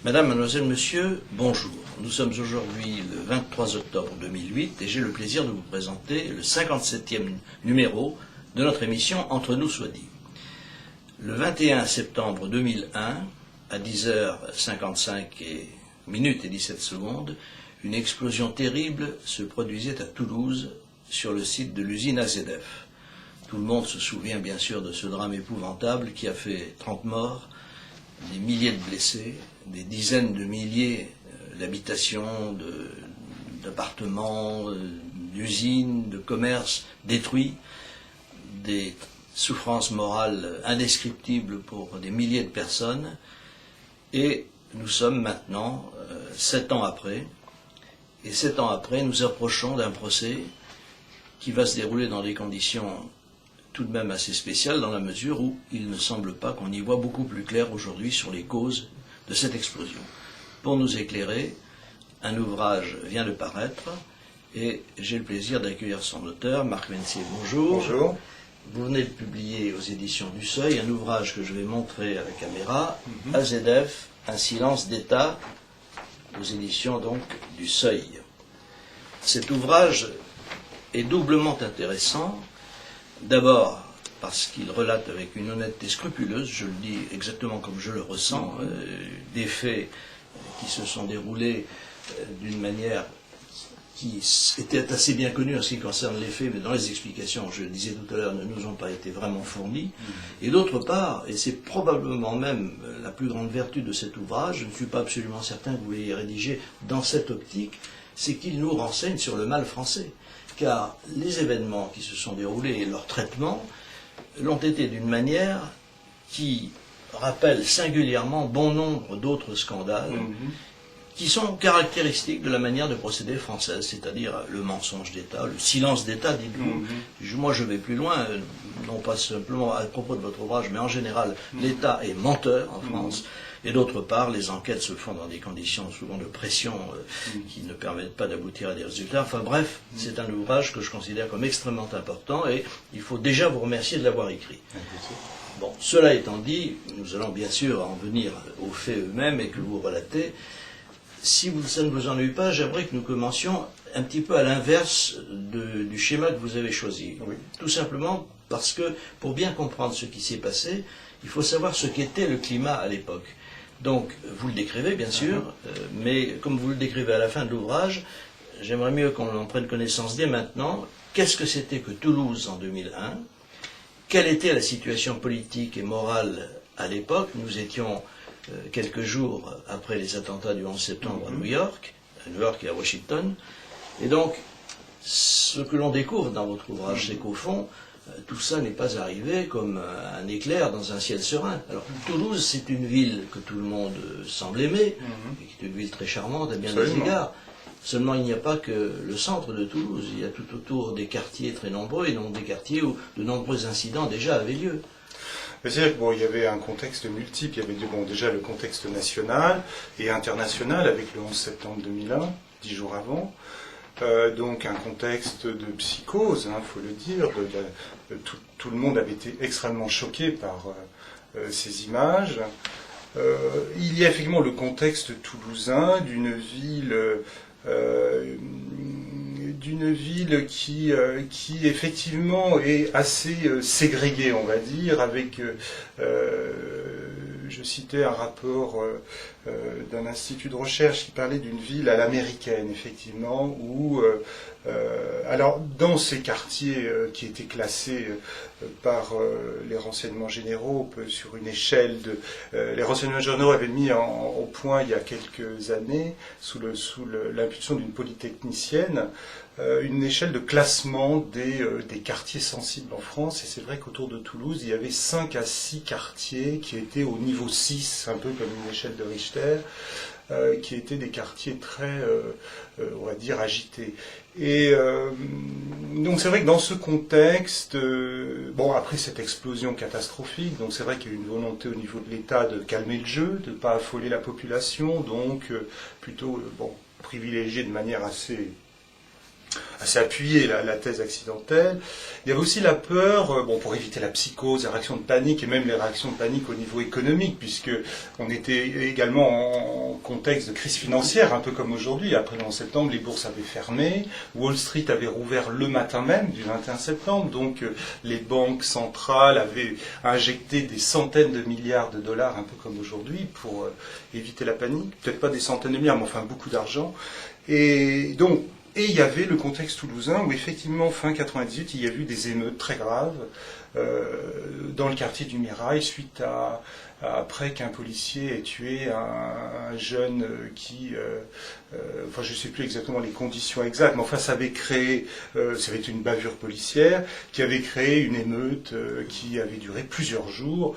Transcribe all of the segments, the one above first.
Mesdames, Mademoiselles, Messieurs, bonjour. Nous sommes aujourd'hui le 23 octobre 2008 et j'ai le plaisir de vous présenter le 57e numéro de notre émission Entre nous soit dit. Le 21 septembre 2001, à 10h55 minutes et 17 secondes, une explosion terrible se produisait à Toulouse sur le site de l'usine AZF. Tout le monde se souvient bien sûr de ce drame épouvantable qui a fait 30 morts, des milliers de blessés, des dizaines de milliers d'habitations, d'appartements, d'usines, de commerces détruits, des souffrances morales indescriptibles pour des milliers de personnes. Et nous sommes maintenant 7 ans après, et 7 ans après, nous approchons d'un procès qui va se dérouler dans des conditions tout de même assez spéciales, dans la mesure où il ne semble pas qu'on y voit beaucoup plus clair aujourd'hui sur les causes de cette explosion. Pour nous éclairer, un ouvrage vient de paraître, et j'ai le plaisir d'accueillir son auteur, Marc Mencier. Bonjour. Bonjour. Vous venez de publier aux éditions du Seuil un ouvrage que je vais montrer à la caméra, AZF, un silence d'État, aux éditions donc du Seuil. Cet ouvrage est doublement intéressant, d'abord parce qu'il relate avec une honnêteté scrupuleuse, je le dis exactement comme je le ressens, des faits qui se sont déroulés d'une manière qui était assez bien connue en ce qui concerne les faits, mais dans les explications, je le disais tout à l'heure, ne nous ont pas été vraiment fournies. Et d'autre part, et c'est probablement même la plus grande vertu de cet ouvrage, je ne suis pas absolument certain que vous l'ayez rédigé dans cette optique, c'est qu'il nous renseigne sur le mal français. Car les événements qui se sont déroulés et leur traitement l'ont été d'une manière qui rappelle singulièrement bon nombre d'autres scandales qui sont caractéristiques de la manière de procéder française, c'est-à-dire le mensonge d'État, le silence d'État, dites-vous. Moi, je vais plus loin, non pas simplement à propos de votre ouvrage, mais en général, l'État est menteur en France. Et d'autre part, les enquêtes se font dans des conditions souvent de pression qui ne permettent pas d'aboutir à des résultats. Enfin bref, c'est un ouvrage que je considère comme extrêmement important et il faut déjà vous remercier de l'avoir écrit. Bon, cela étant dit, nous allons bien sûr en venir aux faits eux-mêmes et que vous relatez. Si ça ne vous ennuie pas, j'aimerais que nous commencions un petit peu à l'inverse du schéma que vous avez choisi. Oui. Tout simplement parce que, pour bien comprendre ce qui s'est passé, il faut savoir ce qu'était le climat à l'époque. Donc, vous le décrivez, bien sûr, mais comme vous le décrivez à la fin de l'ouvrage, j'aimerais mieux qu'on en prenne connaissance dès maintenant. Qu'est-ce que c'était que Toulouse en 2001 ? Quelle était la situation politique et morale à l'époque ? Nous étions quelques jours après les attentats du 11 septembre à New York et à Washington. Et donc, ce que l'on découvre dans votre ouvrage, c'est qu'au fond, tout ça n'est pas arrivé comme un éclair dans un ciel serein. Alors, Toulouse, c'est une ville que tout le monde semble aimer, et qui est une ville très charmante à bien des égards. Seulement, il n'y a pas que le centre de Toulouse. Il y a tout autour des quartiers très nombreux, et donc des quartiers où de nombreux incidents déjà avaient lieu. C'est-à-dire qu'il y avait un contexte multiple. Il y avait déjà le contexte national et international avec le 11 septembre 2001, 10 jours avant. Donc un contexte de psychose, faut le dire. Tout le monde avait été extrêmement choqué par ces images. Il y a effectivement le contexte toulousain d'une ville qui effectivement est assez ségrégée, on va dire, avec, je citais un rapport d'un institut de recherche qui parlait d'une ville à l'américaine, effectivement, où, alors, dans ces quartiers qui étaient classés par les renseignements généraux sur une échelle les renseignements généraux avaient mis au point il y a quelques années, sous l'impulsion d'une polytechnicienne, une échelle de classement des quartiers sensibles en France, et c'est vrai qu'autour de Toulouse, il y avait 5 à 6 quartiers qui étaient au niveau 6, un peu comme une échelle de Richter, qui étaient des quartiers très, on va dire, agités. Et donc c'est vrai que dans ce contexte, après cette explosion catastrophique, donc c'est vrai qu'il y a eu une volonté au niveau de l'État de calmer le jeu, de ne pas affoler la population, donc plutôt privilégier de manière assez assez appuyé la thèse accidentelle. Il y avait aussi la peur, bon, pour éviter la psychose, les réactions de panique et même les réactions de panique au niveau économique, puisque on était également en contexte de crise financière, un peu comme aujourd'hui. Après le 11 septembre, les bourses avaient fermé, Wall Street avait rouvert le matin même du 21 septembre, donc les banques centrales avaient injecté des centaines de milliards de dollars, un peu comme aujourd'hui, pour éviter la panique. Peut-être pas des centaines de milliards, mais enfin beaucoup d'argent. Et donc, et il y avait le contexte toulousain où effectivement, fin 98, il y a eu des émeutes très graves dans le quartier du Mirail suite après qu'un policier ait tué un jeune qui, enfin je ne sais plus exactement les conditions exactes, mais enfin ça avait créé, ça avait été une bavure policière qui avait créé une émeute qui avait duré plusieurs jours.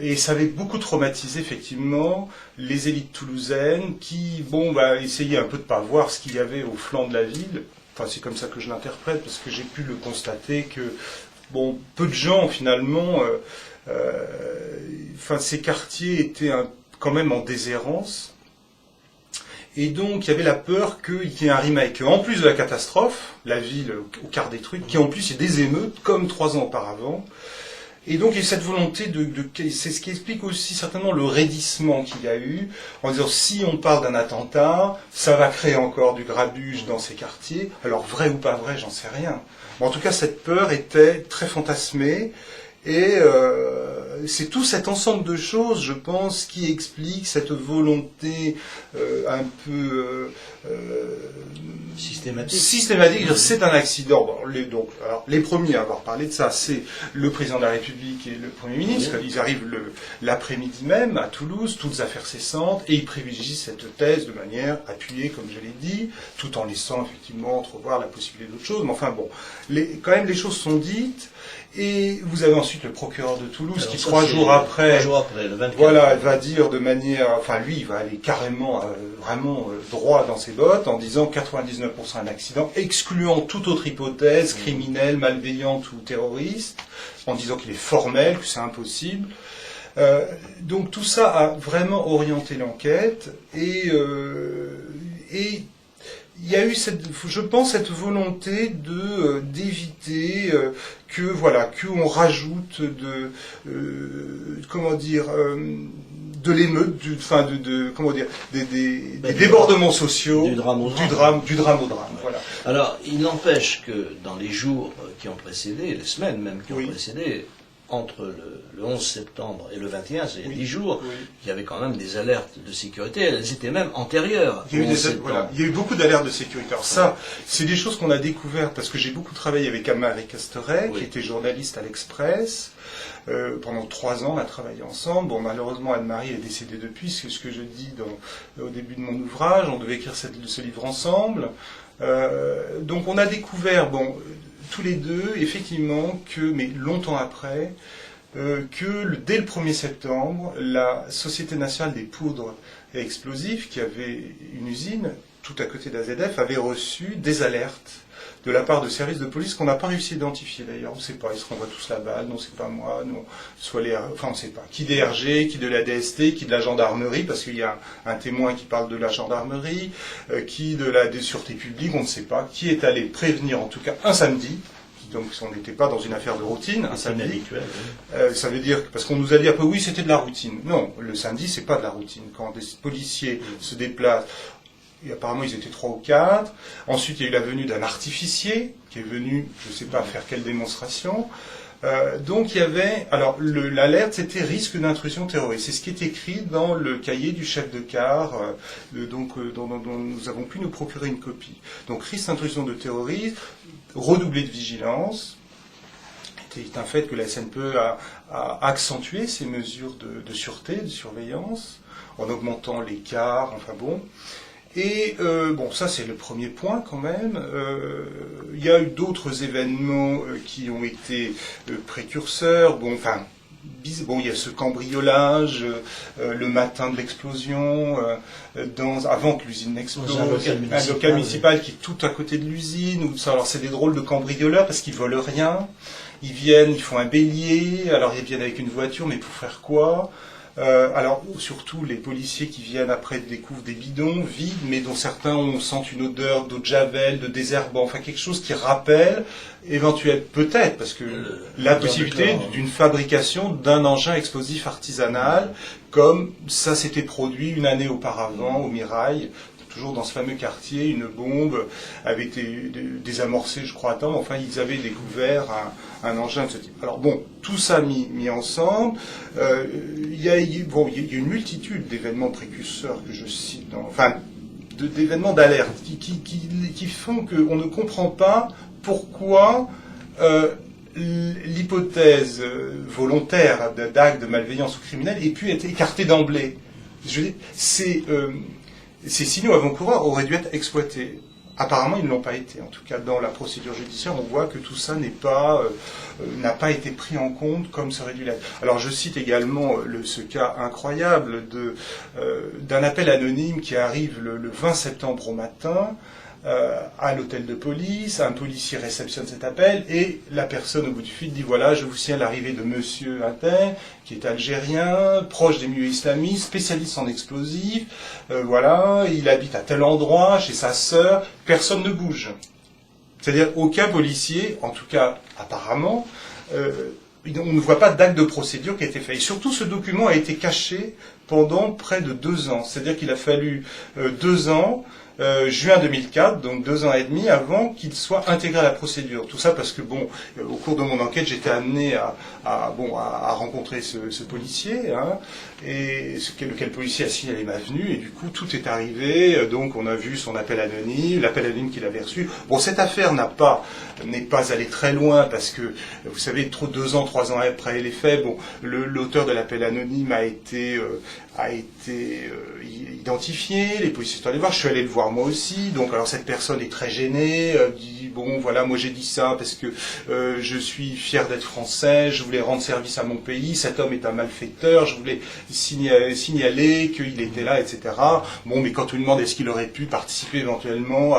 Et ça avait beaucoup traumatisé effectivement les élites toulousaines qui, bon, essayaient un peu de pas voir ce qu'il y avait au flanc de la ville. Enfin, c'est comme ça que je l'interprète, parce que j'ai pu le constater que, bon, peu de gens finalement, enfin, ces quartiers étaient quand même en déshérence. Et donc, il y avait la peur qu'il y ait un remake. En plus de la catastrophe, la ville au quart détruite, qui en plus il y ait des émeutes, comme 3 ans auparavant. Et donc, il y a cette volonté c'est ce qui explique aussi certainement le raidissement qu'il y a eu, en disant, si on parle d'un attentat, ça va créer encore du grabuge dans ces quartiers. Alors, vrai ou pas vrai, j'en sais rien. Mais en tout cas, cette peur était très fantasmée, et c'est tout cet ensemble de choses, je pense, qui explique cette volonté un peu systématique. C'est un accident. Bon, alors, les premiers à avoir parlé de ça, c'est le président de la République et le Premier ministre. Ils arrivent l'après-midi même à Toulouse, toutes affaires cessantes, et ils privilégient cette thèse de manière appuyée, comme je l'ai dit, tout en laissant effectivement entrevoir la possibilité d'autres choses. Mais enfin bon, quand même les choses sont dites. Et vous avez ensuite le procureur de Toulouse qui, 3 jours après, le 24, voilà, va dire de manière, enfin lui, il va aller carrément, vraiment droit dans ses bottes en disant 99% d'accident, excluant toute autre hypothèse criminelle, malveillante ou terroriste, en disant qu'il est formel, que c'est impossible. Donc tout ça a vraiment orienté l'enquête et il y a eu je pense, cette volonté d'éviter qu'on rajoute de l'émeute, des débordements sociaux, du drame au drame. Voilà. Alors, il n'empêche que dans les jours qui ont précédé, les semaines même qui ont précédé, entre le 11 septembre et le 21, c'est-à-dire 10 jours, il y avait quand même des alertes de sécurité. Elles étaient même antérieures. Il y a eu beaucoup d'alertes de sécurité. Alors ça, c'est des choses qu'on a découvertes parce que j'ai beaucoup travaillé avec Anne-Marie Casteret, qui était journaliste à l'Express. Pendant 3 ans, on a travaillé ensemble. Bon, malheureusement, Anne-Marie est décédée depuis, c'est ce que je dis au début de mon ouvrage. On devait écrire ce livre ensemble. Donc on a découvert, tous les deux, effectivement, mais longtemps après, dès le 1er septembre, la Société nationale des poudres et explosifs, qui avait une usine tout à côté d'AZF, avait reçu des alertes de la part de services de police qu'on n'a pas réussi à identifier d'ailleurs. On ne sait pas, ils se renvoient tous la balle, non, c'est pas moi, non, on ne sait pas. Qui des RG, qui de la DST, qui de la gendarmerie, parce qu'il y a un témoin qui parle de la gendarmerie, qui de la sûreté publique, on ne sait pas. Qui est allé prévenir, en tout cas, un samedi. Donc on n'était pas dans une affaire de routine, un samedi. Habituel, ça veut dire, parce qu'on nous a dit un peu, oui, c'était de la routine. Non, le samedi, c'est pas de la routine. Quand des policiers se déplacent, et apparemment ils étaient 3 ou 4. Ensuite, il y a eu la venue d'un artificier qui est venu, je ne sais pas faire quelle démonstration. Donc il y avait, alors l'alerte c'était risque d'intrusion terroriste. C'est ce qui est écrit dans le cahier du chef de car, dont nous avons pu nous procurer une copie. Donc risque d'intrusion de terrorisme, redoubler de vigilance. C'est un fait que la SNPE a accentué ces mesures de sûreté, de surveillance, en augmentant les cars, enfin bon. Et ça c'est le premier point quand même. Il y a eu d'autres événements qui ont été précurseurs. Il y a ce cambriolage le matin de l'explosion, avant que l'usine n'explose, un local municipal qui est tout à côté de l'usine. Alors c'est des drôles de cambrioleurs parce qu'ils volent rien. Ils viennent, ils font un bélier. Alors ils viennent avec une voiture, mais pour faire quoi ? Alors, surtout les policiers qui viennent après découvrent des bidons vides, mais dont certains on sent une odeur d'eau de javel, de désherbant, enfin quelque chose qui rappelle, éventuellement, peut-être, parce que la possibilité d'une fabrication d'un engin explosif artisanal, comme ça s'était produit une année auparavant au Mirail, toujours dans ce fameux quartier, une bombe avait été désamorcée, je crois, à temps, enfin ils avaient découvert un engin de ce type. Alors bon, tout ça mis ensemble, il y a une multitude d'événements précurseurs que je cite, d'événements d'alerte qui font qu'on ne comprend pas pourquoi l'hypothèse volontaire d'acte de malveillance ou criminel ait pu être écartée d'emblée. Je veux dire, ces signaux avant-coureurs auraient dû être exploités. Apparemment, ils ne l'ont pas été. En tout cas, dans la procédure judiciaire, on voit que tout ça n'a pas été pris en compte comme ça aurait dû l'être. Alors, je cite également ce cas incroyable d'un appel anonyme qui arrive le 20 septembre au matin à l'hôtel de police. Un policier réceptionne cet appel et la personne au bout du fil dit voilà, je vous signale l'arrivée de monsieur Inter, qui est algérien, proche des milieux islamistes, spécialiste en explosifs, voilà, il habite à tel endroit, chez sa sœur, personne ne bouge. C'est-à-dire aucun policier, en tout cas apparemment, on ne voit pas d'acte de procédure qui a été fait. Et surtout, ce document a été caché pendant près de 2 ans. C'est-à-dire qu'il a fallu 2 ans, juin 2004, donc 2 ans et demi avant qu'il soit intégré à la procédure. Tout ça parce que, bon, au cours de mon enquête, j'étais amené à rencontrer ce policier, hein, et lequel policier a signalé ma venue, et du coup, tout est arrivé, donc on a vu son appel anonyme qu'il avait reçu. Bon, cette affaire n'est pas allée très loin, parce que, vous savez, 2 ans, 3 ans après les faits, bon, l'auteur de l'appel anonyme a été identifié, les policiers sont allés voir, je suis allé le voir moi aussi, donc alors cette personne est très gênée, dit bon voilà, moi j'ai dit ça parce que je suis fier d'être français, je voulais rendre service à mon pays, cet homme est un malfaiteur, je voulais signaler qu'il était là, etc. Bon, mais quand on lui demande est-ce qu'il aurait pu participer éventuellement,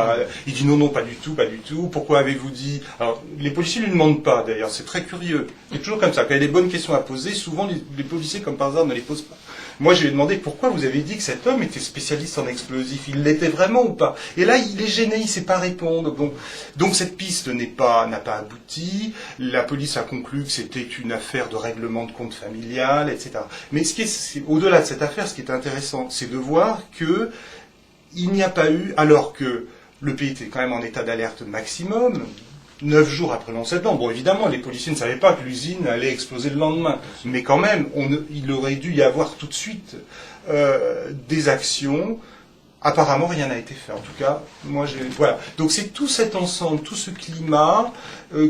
il dit non, pas du tout, pourquoi avez-vous dit... Alors les policiers ne lui demandent pas d'ailleurs, c'est très curieux, c'est toujours comme ça, quand il y a des bonnes questions à poser, souvent les policiers comme par hasard ne les posent pas. Moi, je lui ai demandé pourquoi vous avez dit que cet homme était spécialiste en explosifs. Il l'était vraiment ou pas? Et là, il est gêné, il ne sait pas répondre. Bon. Donc cette piste n'a pas abouti. La police a conclu que c'était une affaire de règlement de compte familial, etc. Mais au-delà de cette affaire, ce qui est intéressant, c'est de voir que il n'y a pas eu, alors que le pays était quand même en état d'alerte maximum, 9 jours après le 11 septembre. Bon, évidemment, les policiers ne savaient pas que l'usine allait exploser le lendemain. Mais quand même, il aurait dû y avoir tout de suite des actions. Apparemment, rien n'a été fait. En tout cas, voilà. Donc c'est tout cet ensemble, tout ce climat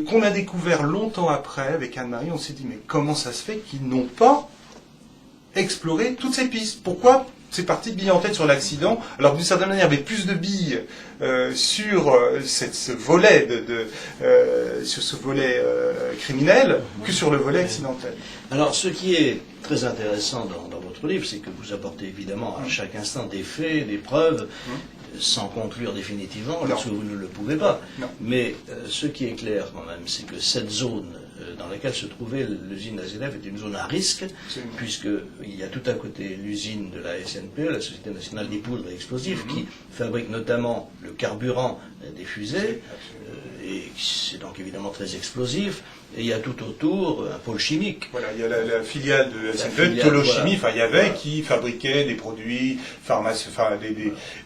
qu'on a découvert longtemps après avec Anne-Marie. On s'est dit, mais comment ça se fait qu'ils n'ont pas exploré toutes ces pistes? Pourquoi c'est parti de billes en tête sur l'accident, alors d'une certaine manière, il y avait plus de billes sur ce volet criminel que sur le volet accidentel. Alors, ce qui est très intéressant dans votre livre, c'est que vous apportez évidemment à chaque instant des faits, des preuves, sans conclure définitivement, lorsque vous ne le pouvez pas. Non. Mais ce qui est clair quand même, c'est que cette zone dans laquelle se trouvait l'usine AZF était une zone à risque, puisqu'il y a tout à côté l'usine de la SNPE, la Société Nationale des Poudres et Explosifs, qui fabrique notamment le carburant des fusées, et c'est donc évidemment très explosif. Et il y a tout autour un pôle chimique. Voilà, il y a la filiale de la SNPE, Tolochimie, voilà. Il y avait qui fabriquait des produits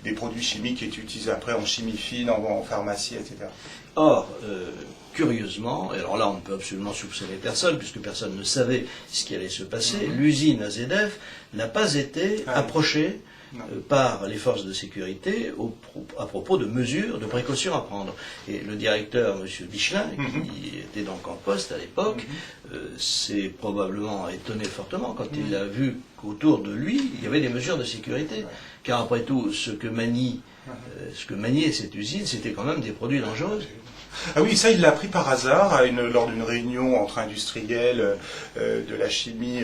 des produits chimiques qui étaient utilisés après en chimie fine, en pharmacie, etc. Or, curieusement, et alors là on ne peut absolument soupçonner personne, puisque personne ne savait ce qui allait se passer, l'usine AZF n'a pas été approchée par les forces de sécurité à propos de mesures, de précautions à prendre. Et le directeur, M. Bichelin, qui était donc en poste à l'époque, s'est probablement étonné fortement quand il a vu qu'autour de lui, il y avait des mesures de sécurité. Car après tout, ce que maniait cette usine, c'était quand même des produits dangereux. Ah oui, ça il l'a appris par hasard lors d'une réunion entre industriels de la chimie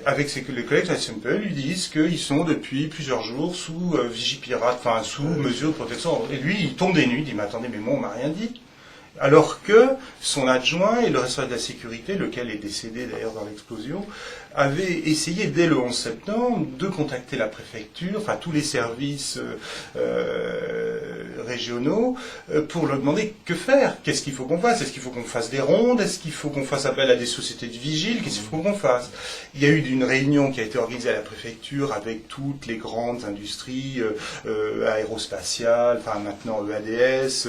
avec les collègues de la SNPE lui disent qu'ils sont depuis plusieurs jours sous Vigipirate, enfin sous mesure de protection. Et lui, il tombe des nues, il dit mais attendez, mais moi on m'a rien dit. Alors que son adjoint et le responsable de la sécurité, lequel est décédé d'ailleurs dans l'explosion, avaient essayé dès le 11 septembre de contacter la préfecture, enfin tous les services régionaux, pour leur demander que faire, qu'est-ce qu'il faut qu'on fasse, est-ce qu'il faut qu'on fasse des rondes, est-ce qu'il faut qu'on fasse appel à des sociétés de vigiles, qu'est-ce qu'il faut qu'on fasse. Il y a eu une réunion qui a été organisée à la préfecture avec toutes les grandes industries aérospatiales, enfin maintenant EADS,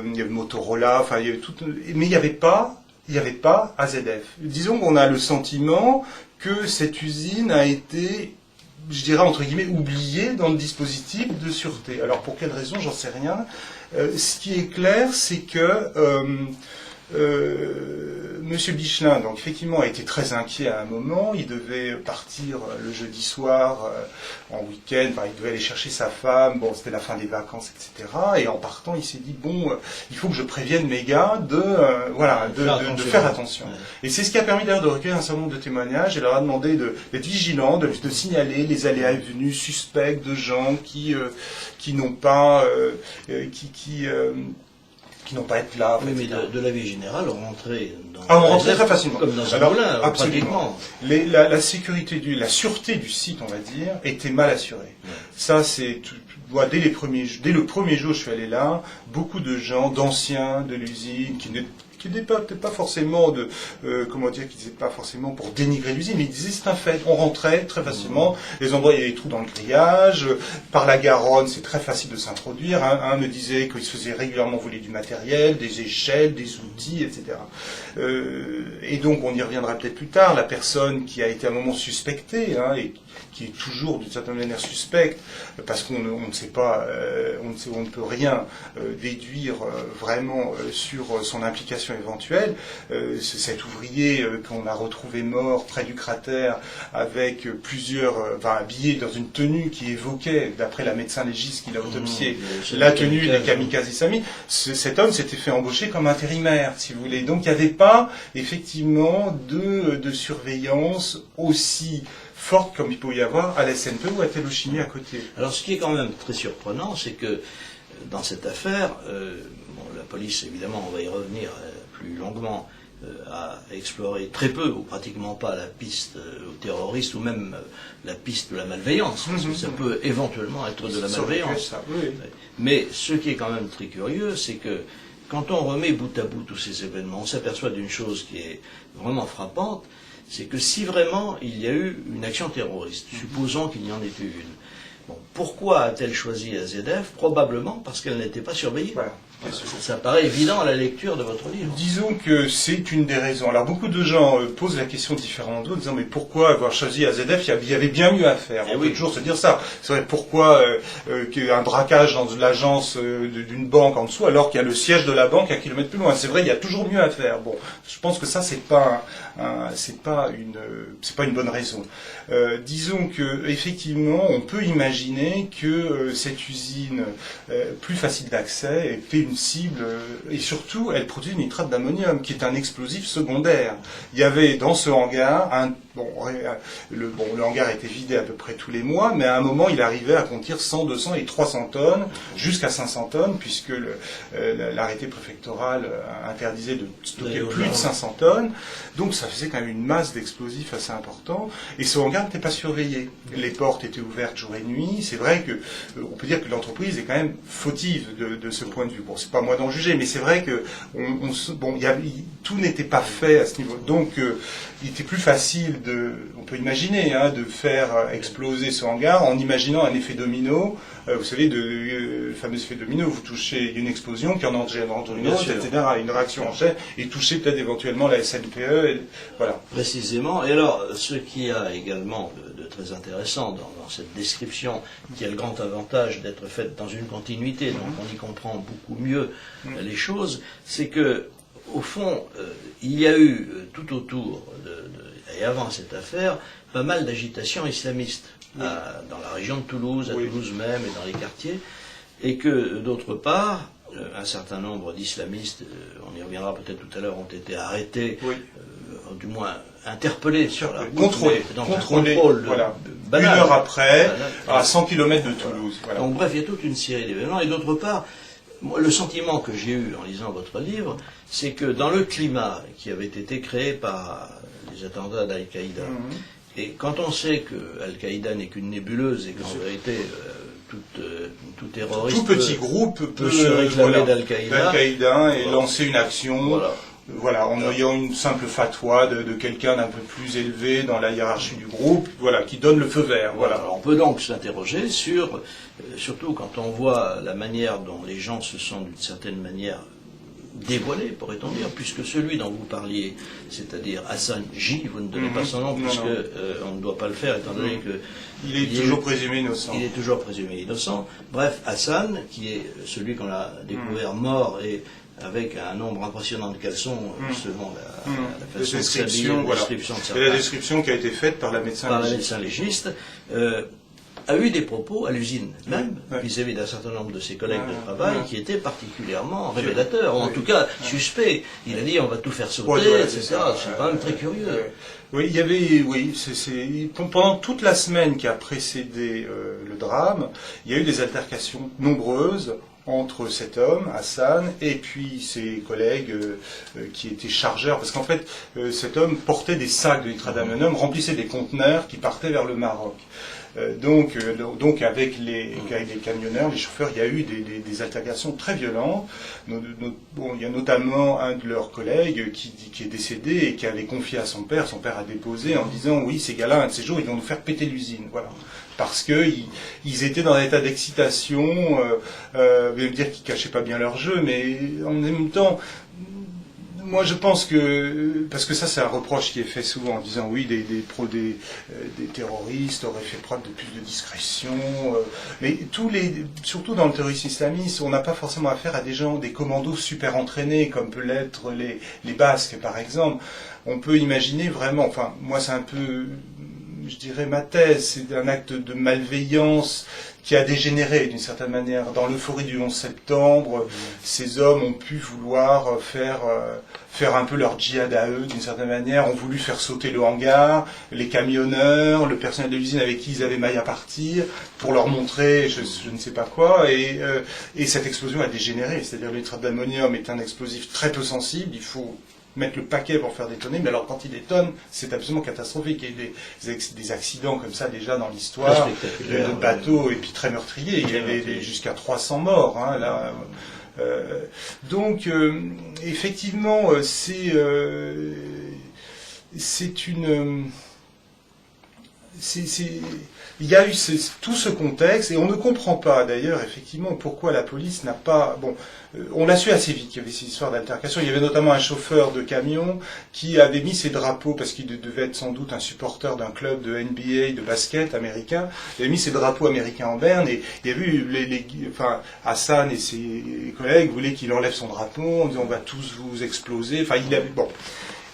il y avait Motorola, enfin il y avait tout, mais il n'y avait pas AZF. Disons qu'on a le sentiment que cette usine a été, je dirais entre guillemets, oubliée dans le dispositif de sûreté. Alors pour quelle raison, j'en sais rien. Ce qui est clair, c'est que Monsieur Bichelin, donc effectivement, a été très inquiet à un moment. Il devait partir le jeudi soir en week-end. Enfin, il devait aller chercher sa femme. Bon, c'était la fin des vacances, etc. Et en partant, il s'est dit bon, il faut que je prévienne mes gars de faire attention. Ouais. Et c'est ce qui a permis d'ailleurs de recueillir un certain nombre de témoignages. Et leur a demandé d'être vigilants, de signaler les aléas et venues suspects de gens qui n'ont pas qui n'ont pas été là. Oui, mais de la vie générale, on rentrait on rentrait très facilement. Comme dans un moulin, absolument. La sécurité la sûreté du site, on va dire, était mal assurée. Ouais. Ça, c'est dès le premier jour, je suis allé là, beaucoup de gens, d'anciens de l'usine, qui n'étaient pas forcément qui n'étaient pas forcément pour dénigrer l'usine, mais ils disaient c'est un fait, on rentrait très facilement, les endroits il y avait des trous dans le grillage, par la Garonne c'est très facile de s'introduire, un me disait qu'il se faisait régulièrement voler du matériel, des échelles, des outils, etc. Et donc on y reviendra peut-être plus tard, la personne qui a été à un moment suspectée, et qui est toujours d'une certaine manière suspecte, parce qu'on ne sait pas, on ne peut rien déduire vraiment sur son implication éventuelle. C'est cet ouvrier qu'on a retrouvé mort près du cratère avec habillé dans une tenue qui évoquait, d'après la médecin légiste qui l'a autopsié, la tenue des kamikazes islamiques. Cet homme s'était fait embaucher comme intérimaire, si vous voulez. Donc il n'y avait pas effectivement de surveillance aussi forte comme il peut y avoir à la SNP ou à Télochimie à côté. Alors ce qui est quand même très surprenant, c'est que dans cette affaire, la police, évidemment, on va y revenir plus longuement, a exploré très peu ou pratiquement pas la piste aux terroristes ou même la piste de la malveillance, parce que ça peut éventuellement être de la malveillance. Ça, oui. Mais ce qui est quand même très curieux, c'est que quand on remet bout à bout tous ces événements, on s'aperçoit d'une chose qui est vraiment frappante, c'est que si vraiment il y a eu une action terroriste, supposons qu'il y en ait eu une, pourquoi a-t-elle choisi AZF? Probablement parce qu'elle n'était pas surveillée. Voilà. Ça paraît évident à la lecture de votre livre. Disons que c'est une des raisons. Alors beaucoup de gens posent la question différemment d'autres, disant mais pourquoi avoir choisi AZF? Il y avait bien mieux à faire. On peut toujours se dire ça. C'est vrai, pourquoi un braquage dans l'agence d'une banque en dessous alors qu'il y a le siège de la banque à kilomètres plus loin? C'est vrai, il y a toujours mieux à faire. Bon, je pense que ça c'est pas une bonne raison. Disons que effectivement, on peut imaginer que cette usine plus facile d'accès était une cible, et surtout, elle produit une nitrate d'ammonium, qui est un explosif secondaire. Il y avait dans ce hangar, le hangar a été vidé à peu près tous les mois, mais à un moment, il arrivait à contenir 100, 200 et 300 tonnes, jusqu'à 500 tonnes, puisque l'arrêté préfectoral interdisait de stocker plus de 500 tonnes. Donc ça faisait quand même une masse d'explosifs assez importante, et ce hangar n'était pas surveillé. Les portes étaient ouvertes jour et nuit. C'est vrai que on peut dire que l'entreprise est quand même fautive de ce point de vue. Bon, c'est pas moi d'en juger, mais c'est vrai que tout n'était pas fait à ce niveau. Donc il était plus facile on peut imaginer, de faire exploser ce hangar en imaginant un effet domino. Vous savez, le fameux effet domino, vous touchez une explosion qui en engendre une autre, etc. Une réaction en chaîne, et toucher peut-être éventuellement la SNPE. Voilà. Précisément. Et alors, ce qu'il y a également de très intéressant dans cette description, qui a le grand avantage d'être faite dans une continuité, donc on y comprend beaucoup mieux les choses, c'est que, au fond, il y a eu tout autour et avant cette affaire, pas mal d'agitations islamistes dans la région de Toulouse, à Toulouse même et dans les quartiers, et que d'autre part, un certain nombre d'islamistes, on y reviendra peut-être tout à l'heure, ont été arrêtés, du moins interpellés sur la route, contrôlé, voilà. Banal, 1 heure après, à 100 km de Toulouse. Voilà. Donc bref, il y a toute une série d'événements, et d'autre part, Moi, le sentiment que j'ai eu en lisant votre livre, c'est que dans le climat qui avait été créé par les attentats d'Al-Qaïda, et quand on sait que Al-Qaïda n'est qu'une nébuleuse et qu'en vérité tout terroriste tout petit groupe peut se réclamer d'Al-Qaïda et lancer une action. Voilà, en ayant une simple fatwa de quelqu'un d'un peu plus élevé dans la hiérarchie du groupe, voilà, qui donne le feu vert. Voilà. Alors, on peut donc s'interroger sur, surtout quand on voit la manière dont les gens se sont d'une certaine manière dévoilés, pourrait-on dire, puisque celui dont vous parliez, c'est-à-dire Hassan J, vous ne donnez pas son nom, puisque on ne doit pas le faire, étant donné que il est toujours présumé innocent. Il est toujours présumé innocent. Bref, Hassan, qui est celui qu'on a découvert mort et avec un nombre impressionnant de caleçons selon la façon description, voilà. Et la description qui a été faite par la médecin légiste, a eu des propos à l'usine même, vis-à-vis d'un certain nombre de ses collègues de travail, qui étaient particulièrement révélateurs, ou en tout cas suspects. Il a dit on va tout faire sauter, etc. C'est quand même très curieux. Oui, il y avait, pendant toute la semaine qui a précédé le drame, il y a eu des altercations nombreuses entre cet homme, Hassan, et puis ses collègues qui étaient chargeurs, parce qu'en fait, cet homme portait des sacs de nitradamonium, remplissait des conteneurs qui partaient vers le Maroc. Donc avec les camionneurs, les chauffeurs, il y a eu des altercations très violentes. Il y a notamment un de leurs collègues qui est décédé et qui avait confié à son père. Son père a déposé en disant oui, ces gars-là, un de ces jours, ils vont nous faire péter l'usine. Voilà. Parce qu'ils étaient dans un état d'excitation, même dire qu'ils cachaient pas bien leur jeu, mais en même temps, moi je pense que, parce que ça c'est un reproche qui est fait souvent en disant oui, des terroristes auraient fait preuve de plus de discrétion, mais surtout dans le terrorisme islamiste, on n'a pas forcément affaire à des gens, des commandos super entraînés, comme peut l'être les Basques par exemple. On peut imaginer vraiment, enfin moi c'est un peu, je dirais ma thèse, c'est un acte de malveillance qui a dégénéré d'une certaine manière. Dans l'euphorie du 11 septembre, ces hommes ont pu vouloir faire un peu leur djihad à eux d'une certaine manière, ont voulu faire sauter le hangar, les camionneurs, le personnel de l'usine avec qui ils avaient maille à partir, pour leur montrer je ne sais pas quoi, et cette explosion a dégénéré, c'est-à-dire le nitrate d'ammonium est un explosif très peu sensible, il faut mettre le paquet pour faire détonner, mais alors quand il détonne, c'est absolument catastrophique. Il y a des accidents comme ça déjà dans l'histoire, de bateaux, et puis très meurtriers. Il y avait jusqu'à 300 morts. Hein, là. Donc, effectivement, c'est une... il y a eu tout ce contexte, et on ne comprend pas d'ailleurs effectivement pourquoi la police n'a pas... Bon, on l'a su assez vite qu'il y avait ces histoires d'altercation. Il y avait notamment un chauffeur de camion qui avait mis ses drapeaux, parce qu'il devait être sans doute un supporter d'un club de NBA, de basket américain. Il avait mis ses drapeaux américains en berne, et il y avait eu Hassan et ses collègues voulaient qu'il enlève son drapeau en disant on va tous vous exploser. Enfin, bon.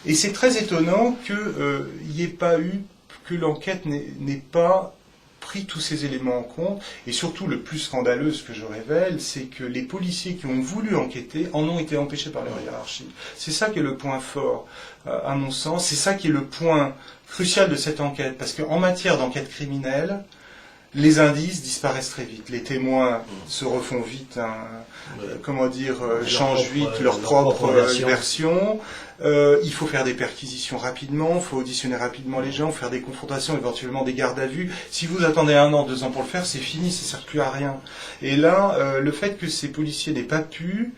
Et c'est très étonnant qu'il n'y ait pas eu, que l'enquête n'ait pas pris tous ces éléments en compte, et surtout le plus scandaleux, ce que je révèle, c'est que les policiers qui ont voulu enquêter en ont été empêchés par leur hiérarchie. C'est ça qui est le point fort, à mon sens, c'est ça qui est le point crucial de cette enquête, parce qu'en matière d'enquête criminelle, les indices disparaissent très vite, les témoins se refont vite, changent vite leur propre version. Il faut faire des perquisitions rapidement, il faut auditionner rapidement les gens, faire des confrontations, éventuellement des gardes à vue. Si vous attendez 1 an, 2 ans pour le faire, c'est fini, ça ne sert plus à rien. Et là, le fait que ces policiers n'aient pas pu,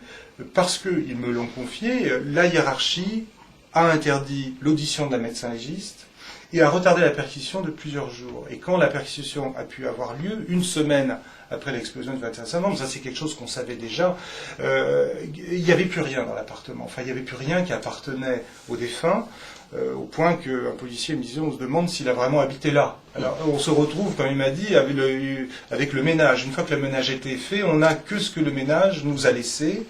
parce qu'ils me l'ont confié, la hiérarchie a interdit l'audition de la médecin légiste et a retardé la perquisition de plusieurs jours. Et quand la perquisition a pu avoir lieu, 1 semaine après l'explosion du 25 novembre, ça c'est quelque chose qu'on savait déjà, il n'y avait plus rien dans l'appartement. Enfin, il n'y avait plus rien qui appartenait aux défunts, au point qu'un policier me disait, on se demande s'il a vraiment habité là. Alors, on se retrouve, comme il m'a dit, avec le ménage. Une fois que le ménage a été fait, on n'a que ce que le ménage nous a laissé.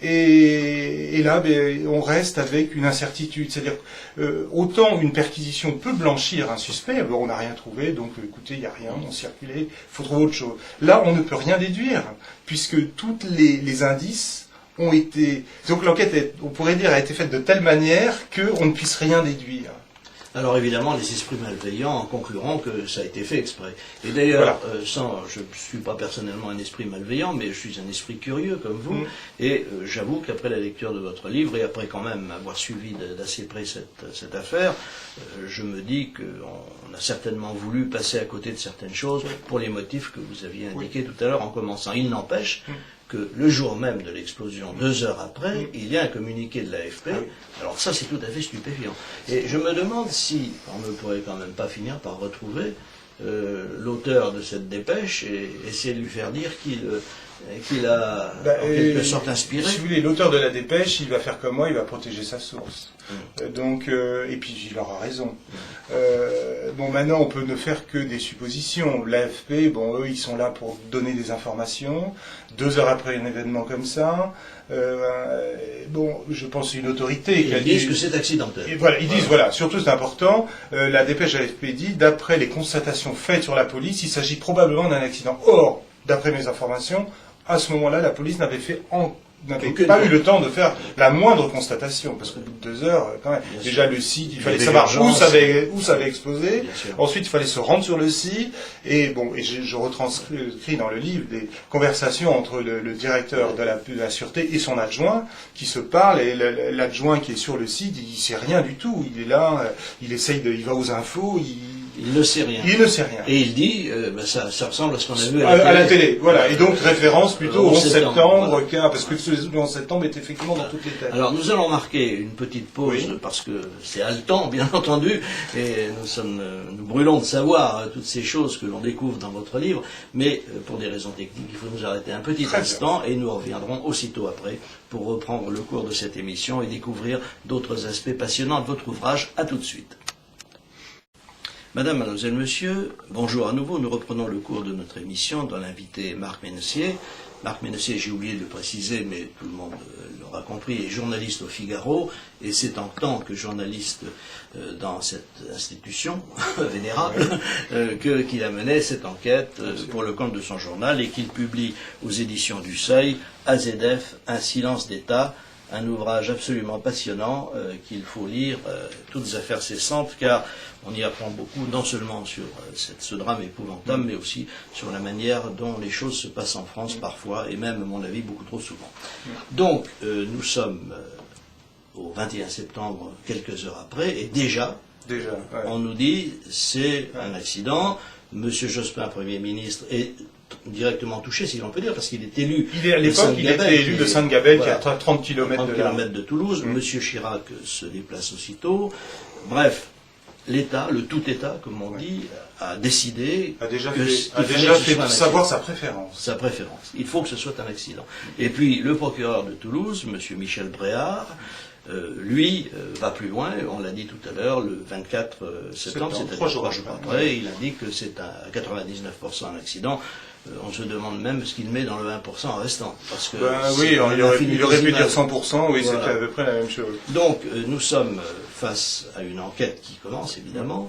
Et là, on reste avec une incertitude. C'est-à-dire, autant une perquisition peut blanchir un suspect, on n'a rien trouvé, donc écoutez, il n'y a rien, on circulait, il faut trouver autre chose. Là, on ne peut rien déduire, puisque tous les indices ont été... Donc l'enquête, on pourrait dire, a été faite de telle manière qu'on ne puisse rien déduire. Alors évidemment, les esprits malveillants concluront que ça a été fait exprès. Et d'ailleurs, je ne suis pas personnellement un esprit malveillant, mais je suis un esprit curieux comme vous. Et j'avoue qu'après la lecture de votre livre, et après quand même avoir suivi d'assez près cette affaire, je me dis qu'on a certainement voulu passer à côté de certaines choses pour les motifs que vous aviez indiqués tout à l'heure en commençant. Il n'empêche que le jour même de l'explosion, 2 heures après, il y a un communiqué de l'AFP. Alors ça, c'est tout à fait stupéfiant. Et je me demande si on ne pourrait quand même pas finir par retrouver l'auteur de cette dépêche et essayer de lui faire dire qu'il a en quelque sorte inspiré. Si vous voulez, l'auteur de la dépêche, il va faire comme moi, il va protéger sa source. Et puis il aura raison. Maintenant, on peut ne faire que des suppositions. L'AFP, eux, ils sont là pour donner des informations. 2 heures après un événement comme ça, je pense une autorité qui a dit... Ils disent que c'est accidentel. Et voilà, ils disent, surtout c'est important, la dépêche AFP dit, d'après les constatations faites sur la police, il s'agit probablement d'un accident. Or, d'après mes informations, à ce moment-là, la police n'avait pas eu le temps de faire la moindre constatation, parce qu'au bout de 2 heures, quand même, déjà le site, il fallait savoir où ça avait explosé, ensuite il fallait se rendre sur le site, et je retranscris dans le livre des conversations entre le directeur de la sûreté et son adjoint, qui se parlent, et l'adjoint qui est sur le site, il sait rien du tout, il est là, il va aux infos, il ne sait rien. Il ne sait rien. Et il dit, ça ressemble à ce qu'on a vu à la télé. Voilà. Et donc, référence plutôt au 11 septembre, voilà. Parce que le 11 septembre est effectivement dans toutes les têtes. Alors, nous allons marquer une petite pause, parce que c'est haletant, bien entendu, et nous brûlons de savoir toutes ces choses que l'on découvre dans votre livre, mais pour des raisons techniques, il faut nous arrêter un petit instant, et nous reviendrons aussitôt après pour reprendre le cours de cette émission et découvrir d'autres aspects passionnants de votre ouvrage. À tout de suite. Madame, mademoiselle, monsieur, bonjour à nouveau. Nous reprenons le cours de notre émission dans l'invité Marc Ménessier. Marc Ménessier, j'ai oublié de le préciser, mais tout le monde l'aura compris, est journaliste au Figaro, et c'est en tant que journaliste dans cette institution vénérable qu'il a mené cette enquête pour le compte de son journal et qu'il publie aux éditions du Seuil, AZF, Un silence d'État, un ouvrage absolument passionnant qu'il faut lire, toutes affaires cessantes, car on y apprend beaucoup, non seulement sur ce drame épouvantable, mais aussi sur la manière dont les choses se passent en France parfois, et même, à mon avis, beaucoup trop souvent. Donc, nous sommes au 21 septembre, quelques heures après, et déjà on nous dit c'est un accident. Monsieur Jospin, Premier ministre, est directement touché, si l'on peut dire, parce qu'il est élu. À l'époque, il était élu de Sainte-Gabelle, qui est à 30 km de Toulouse. Monsieur Chirac se déplace aussitôt. Bref, l'État, le tout État, comme on dit, a décidé... A déjà fait savoir sa préférence. Sa préférence. Il faut que ce soit un accident. Et puis, le procureur de Toulouse, monsieur Michel Bréard, lui, va plus loin, on l'a dit tout à l'heure, le 24 septembre, c'est-à-dire 3 jours après, il indique que c'est à 99% un accident. On se demande même ce qu'il met dans le 1% restant. Parce que il aurait pu dire 100%, oui, voilà. C'était à peu près la même chose. Donc, nous sommes face à une enquête qui commence, évidemment,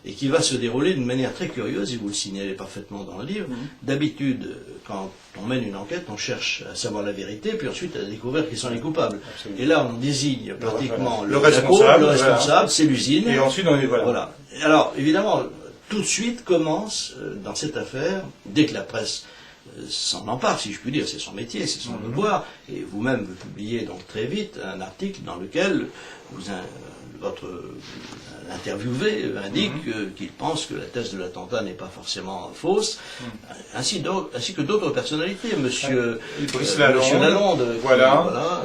et qui va se dérouler d'une manière très curieuse, et vous le signalez parfaitement dans le livre. D'habitude, quand on mène une enquête, on cherche à savoir la vérité, puis ensuite à découvrir qui sont les coupables. Absolument. Et là, on désigne pratiquement le responsable, c'est l'usine. Et ensuite, on est voilà. Alors, évidemment, tout de suite commence, dans cette affaire, dès que la presse s'en empare, si je puis dire, c'est son métier, c'est son devoir, et vous-même vous publiez donc très vite un article dans lequel votre interviewé indique qu'il pense que la thèse de l'attentat n'est pas forcément fausse, ainsi que d'autres personnalités, Monsieur Lalonde. Voilà.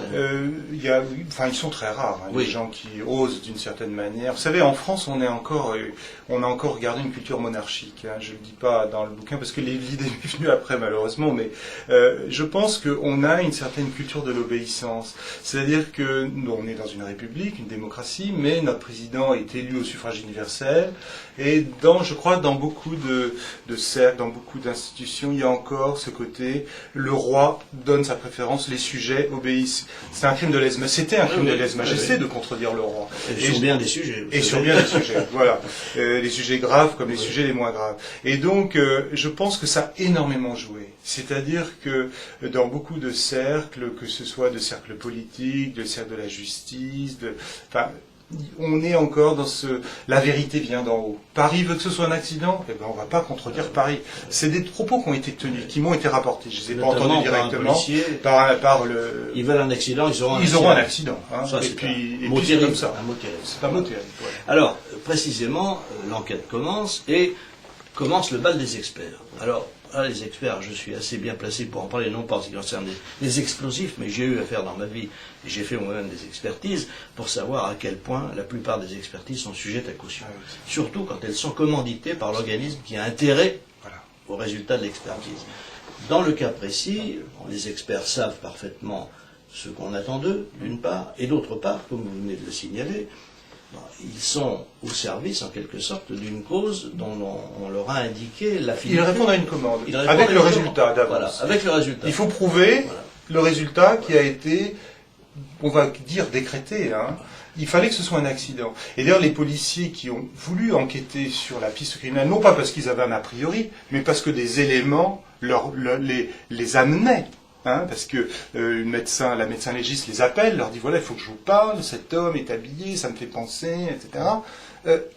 Ils sont très rares, les gens qui osent d'une certaine manière. Vous savez, en France, on a encore gardé une culture monarchique. Je le dis pas dans le bouquin parce que l'idée est venue après, malheureusement, mais je pense qu'on a une certaine culture de l'obéissance. C'est-à-dire que nous, on est dans une république, une démocratie, mais notre président est élu au suffrage universel, et je crois dans beaucoup de cercles, dans beaucoup d'institutions, il y a encore ce côté, le roi donne sa préférence, les sujets obéissent. C'est un crime de lèse-majesté. C'était un crime de lèse-majesté de contredire le roi. Et sur bien des sujets. Et sur bien des sujets, voilà. Les sujets graves comme les sujets les moins graves. Et donc, je pense que ça a énormément joué. C'est-à-dire que dans beaucoup de cercles, que ce soit de cercles politiques, de cercles de la justice, on est encore dans la vérité vient d'en haut. Paris veut que ce soit un accident, eh ben on va pas contredire Paris. C'est des propos qui ont été tenus, qui m'ont été rapportés. Je les ai pas entendus directement par le. Ils veulent un accident, ils auront un accident. Hein. Ça, et puis c'est comme ça. Un mot terrible. C'est un mot terrible. Ouais. Alors, précisément, l'enquête commence et commence le bal des experts. Alors, les experts, je suis assez bien placé pour en parler, non pas en ce qui concerne les explosifs, mais j'ai eu à faire dans ma vie, et j'ai fait moi-même des expertises, pour savoir à quel point la plupart des expertises sont sujettes à caution. Ah oui. Surtout quand elles sont commanditées par l'organisme qui a intérêt au résultat de l'expertise. Dans le cas précis, les experts savent parfaitement ce qu'on attend d'eux, d'une part, et d'autre part, comme vous venez de le signaler, ils sont au service, en quelque sorte, d'une cause dont on leur a indiqué la finalité. Ils répondent à une commande, avec le résultat d'avance. Voilà, avec le résultat. Il faut prouver le résultat qui a été, on va dire, décrété. Hein. Il fallait que ce soit un accident. Et d'ailleurs, les policiers qui ont voulu enquêter sur la piste criminelle, non pas parce qu'ils avaient un a priori, mais parce que des éléments les amenaient. Hein, parce que la médecin légiste les appelle, leur dit voilà, il faut que je vous parle, cet homme est habillé, ça me fait penser, etc.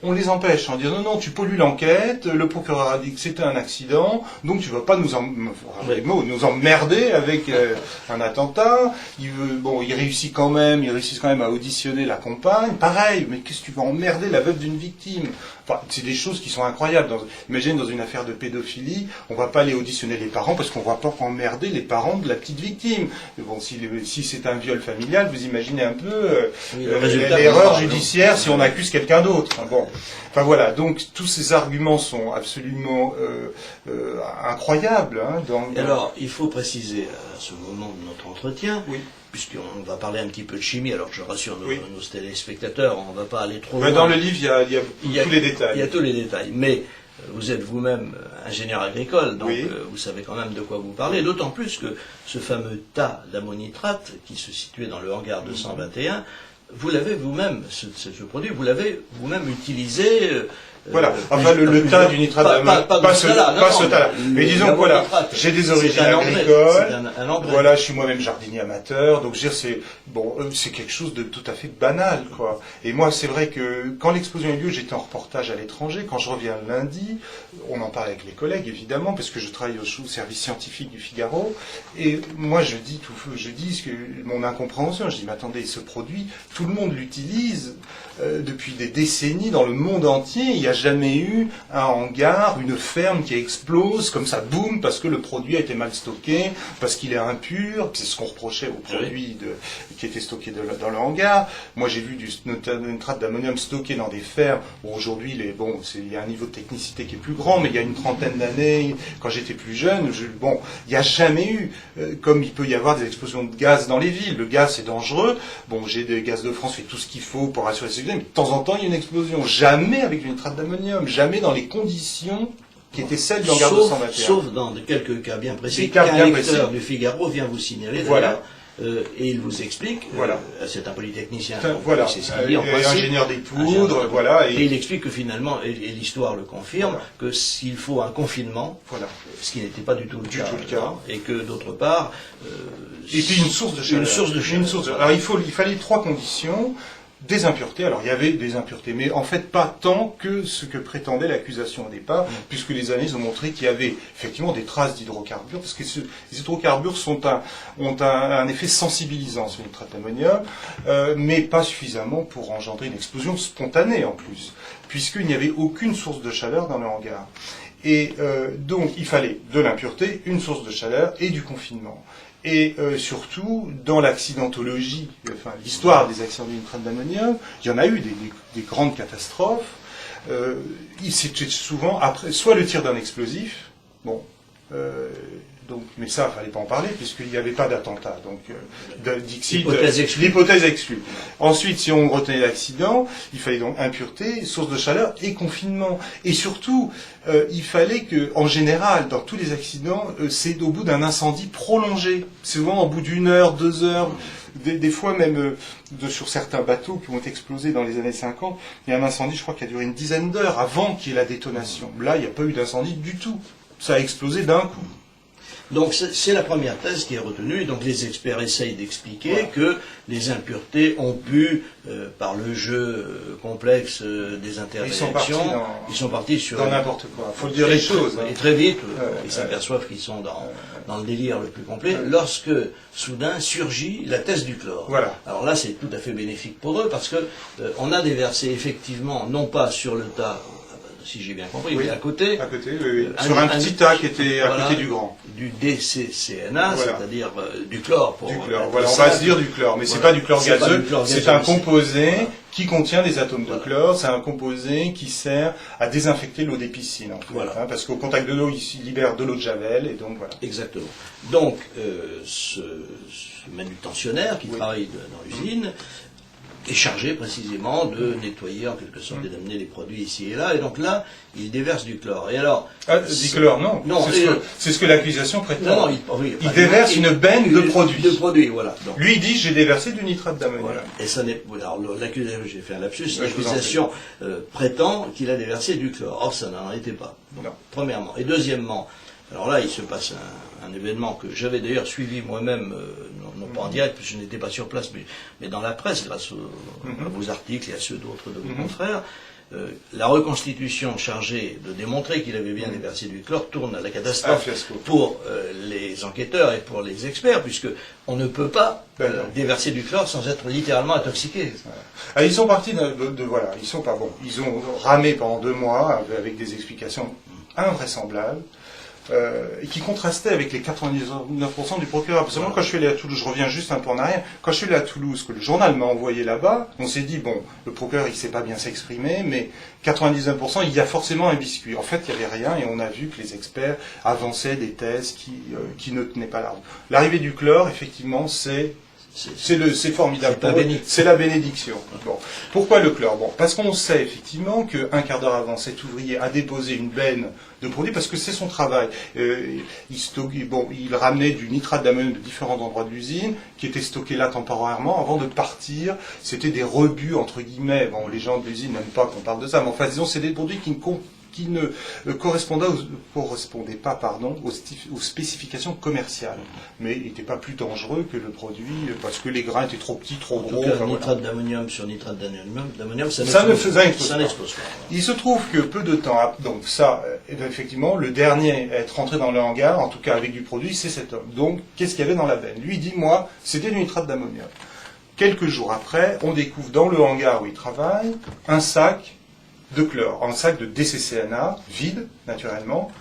On les empêche en disant non, tu pollues l'enquête, le procureur a dit que c'était un accident, donc tu vas pas nous emmerder avec un attentat. Il réussit quand même à auditionner la compagne, pareil, mais qu'est-ce que tu vas emmerder la veuve d'une victime? Enfin, c'est des choses qui sont incroyables. Imagine dans une affaire de pédophilie, on va pas aller auditionner les parents parce qu'on va pas emmerder les parents de la petite victime. Mais bon, si c'est un viol familial, vous imaginez un peu l'erreur judiciaire si on accuse quelqu'un d'autre. Bon, enfin voilà. Donc tous ces arguments sont absolument incroyables. Hein, Alors, il faut préciser à ce moment de notre entretien. Oui. Puisqu'on va parler un petit peu de chimie, alors je rassure nos téléspectateurs, on ne va pas aller trop loin. Dans le livre, il y a tous les détails. Il y a tous les détails, mais vous êtes vous-même ingénieur agricole, donc vous savez quand même de quoi vous parlez, d'autant plus que ce fameux tas d'ammonitrate qui se situait dans le hangar 221, vous l'avez vous-même, ce produit, vous l'avez vous-même utilisé... Voilà, enfin le tas du nitrate d'ammonium, pas ce tas-là. Mais disons que voilà, j'ai des origines agricoles, voilà, je suis moi-même jardinier amateur, donc je veux dire, c'est quelque chose de tout à fait banal, quoi. Et moi, c'est vrai que quand l'explosion a eu lieu, j'étais en reportage à l'étranger, quand je reviens lundi, on en parle avec les collègues, évidemment, parce que je travaille au service scientifique du Figaro, et moi je dis mon incompréhension, je dis, mais attendez, ce produit, tout le monde l'utilise depuis des décennies dans le monde entier, il n'y a jamais eu un hangar, une ferme qui explose comme ça, boum, parce que le produit a été mal stocké, parce qu'il est impur, c'est ce qu'on reprochait aux produits qui étaient stockés dans le hangar. Moi j'ai vu du nitrate d'ammonium stocké dans des fermes, où aujourd'hui il y a un niveau de technicité qui est plus grand, mais il y a une trentaine d'années, quand j'étais plus jeune, il n'y a jamais eu, comme il peut y avoir des explosions de gaz dans les villes, le gaz c'est dangereux, j'ai des Gaz de France fait tout ce qu'il faut pour assurer la sécurité, mais de temps en temps il y a une explosion, jamais avec du nitrate d'ammonium, jamais dans les conditions qui étaient celles du hangar 221. Sauf dans quelques cas bien précis, qu'un lecteur du Figaro vient vous signaler, voilà. Et il vous explique, c'est un polytechnicien, voilà, c'est ce qu'il dit en principe, ingénieur des poudres, voilà. Et il explique que finalement, et l'histoire le confirme, que s'il faut un confinement, ce qui n'était pas du tout le cas, et que d'autre part... et puis une source de chaleur. Alors il fallait 3 conditions. Des impuretés, alors il y avait des impuretés, mais en fait pas tant que ce que prétendait l'accusation au départ, puisque les analyses ont montré qu'il y avait effectivement des traces d'hydrocarbures, parce que les hydrocarbures ont un effet sensibilisant sur le nitrate d'ammonium, mais pas suffisamment pour engendrer une explosion spontanée en plus, puisqu'il n'y avait aucune source de chaleur dans le hangar. Et donc il fallait de l'impureté, une source de chaleur et du confinement. Et surtout, dans l'accidentologie, l'histoire des accidents du nitrate d'ammonium, il y en a eu des grandes catastrophes. C'était souvent après, soit le tir d'un explosif, mais ça, il ne fallait pas en parler, puisqu'il n'y avait pas d'attentat. Donc, l'hypothèse exclue. Ensuite, si on retenait l'accident, il fallait donc impureté, source de chaleur et confinement. Et surtout, il fallait que, en général, dans tous les accidents, c'est au bout d'un incendie prolongé. C'est souvent au bout d'1 heure, 2 heures. Des fois même, sur certains bateaux qui ont explosé dans les années 50, il y a un incendie, je crois, qui a duré une dizaine d'heures avant qu'il y ait la détonation. Là, il n'y a pas eu d'incendie du tout. Ça a explosé d'un coup. Donc c'est la première thèse qui est retenue, et donc les experts essayent d'expliquer que les impuretés ont pu, par le jeu complexe des interréactions, ils sont partis sur... Dans n'importe quoi, il faut dire les choses. Et très vite, ils s'aperçoivent qu'ils sont dans le délire le plus complet, lorsque soudain surgit la thèse du chlore. Voilà. Alors là, c'est tout à fait bénéfique pour eux, parce que on a déversé effectivement, non pas sur le tas, si j'ai bien compris, mais à côté, oui. Sur un petit tas qui était à côté du grand. Du DCCNA, c'est-à-dire du chlore. Du chlore, voilà, on va se dire du chlore, mais c'est pas du chlore gazeux, c'est un composé qui contient des atomes de chlore, c'est un composé qui sert à désinfecter l'eau des piscines, en fait, parce qu'au contact de l'eau, il libère de l'eau de javel, et donc voilà. Exactement. Donc, ce manutentionnaire qui travaille dans l'usine est chargé précisément de nettoyer en quelque sorte et d'amener les produits ici et là, et donc là il déverse du chlore. Et alors du chlore, non, c'est ce que l'accusation prétend. Non, il déverse une benne de produits. De produits, voilà. Donc, lui il dit j'ai déversé du nitrate d'ammonium. Voilà. Et ça n'est alors l'accusation, j'ai fait un lapsus, l'accusation prétend qu'il a déversé du chlore. Or ça n'en était pas. Donc, premièrement. Et deuxièmement, alors là il se passe un événement que j'avais d'ailleurs suivi moi-même, non pas en direct, parce que je n'étais pas sur place, mais dans la presse, grâce à vos articles et à ceux d'autres de vos confrères. La reconstitution chargée de démontrer qu'il avait bien déversé du chlore tourne à la catastrophe pour les enquêteurs et pour les experts, puisque on ne peut pas déverser du chlore sans être littéralement intoxiqué. Alors, ils sont partis voilà, ils sont pas bons. Ils ont ramé pendant 2 mois avec des explications invraisemblables. Et qui contrastait avec les 99% du procureur. Parce que moi, quand je suis allé à Toulouse, je reviens juste un peu en arrière, quand je suis allé à Toulouse, que le journal m'a envoyé là-bas, on s'est dit, bon, le procureur, il sait pas bien s'exprimer, mais 99%, il y a forcément un biscuit. En fait, il n'y avait rien, et on a vu que les experts avançaient des thèses qui ne tenaient pas la route. L'arrivée du chlore, effectivement, c'est formidable. C'est la bénédiction. Bon. Pourquoi le chlore? Bon, parce qu'on sait effectivement qu'un quart d'heure avant, cet ouvrier a déposé une benne de produits, parce que c'est son travail. Il ramenait du nitrate d'ammonium de différents endroits de l'usine, qui était stocké là temporairement, avant de partir. C'était des rebuts, entre guillemets. Bon, les gens de l'usine n'aiment pas qu'on parle de ça, mais enfin, disons, c'est des produits qui ne correspondaient pas aux spécifications commerciales, mais n'étaient pas plus dangereux que le produit, parce que les grains étaient trop petits, trop gros. Nitrate d'ammonium sur nitrate d'ammonium, ça n'explose pas. Il se trouve que peu de temps après, donc ça, effectivement, le dernier à être rentré dans le hangar, en tout cas avec du produit, c'est cet homme. Donc, qu'est-ce qu'il y avait dans la benne? Lui dit, moi, c'était du nitrate d'ammonium. Quelques jours après, on découvre dans le hangar où il travaille un sac de chlore, un sac de DCCNA, vide, naturellement,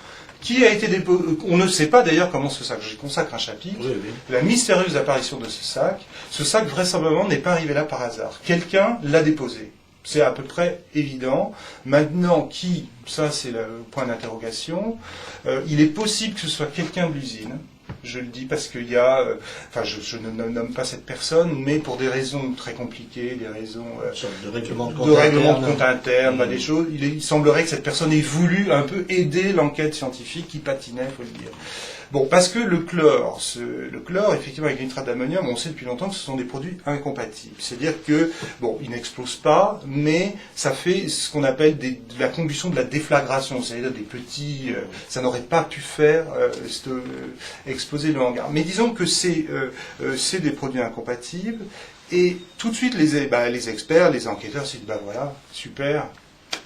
qui a été déposé. On ne sait pas d'ailleurs comment ce sac, je consacre un chapitre, la mystérieuse apparition de ce sac vraisemblablement n'est pas arrivé là par hasard. Quelqu'un l'a déposé. C'est à peu près évident. Maintenant, ça c'est le point d'interrogation, il est possible que ce soit quelqu'un de l'usine. Je le dis parce qu'il y a, je ne nomme pas cette personne, mais pour des raisons très compliquées, des raisons de règlement de compte interne, des choses, il semblerait que cette personne ait voulu un peu aider l'enquête scientifique qui patinait, il faut le dire. Bon, parce que le chlore, effectivement, avec le nitrate d'ammonium, on sait depuis longtemps que ce sont des produits incompatibles. C'est-à-dire que, bon, ils n'explosent pas, mais ça fait ce qu'on appelle de la combustion de la déflagration. C'est-à-dire des petits, ça n'aurait pas pu faire exploser le hangar. Mais disons que c'est des produits incompatibles, et tout de suite, les experts, les enquêteurs se disent, voilà, super.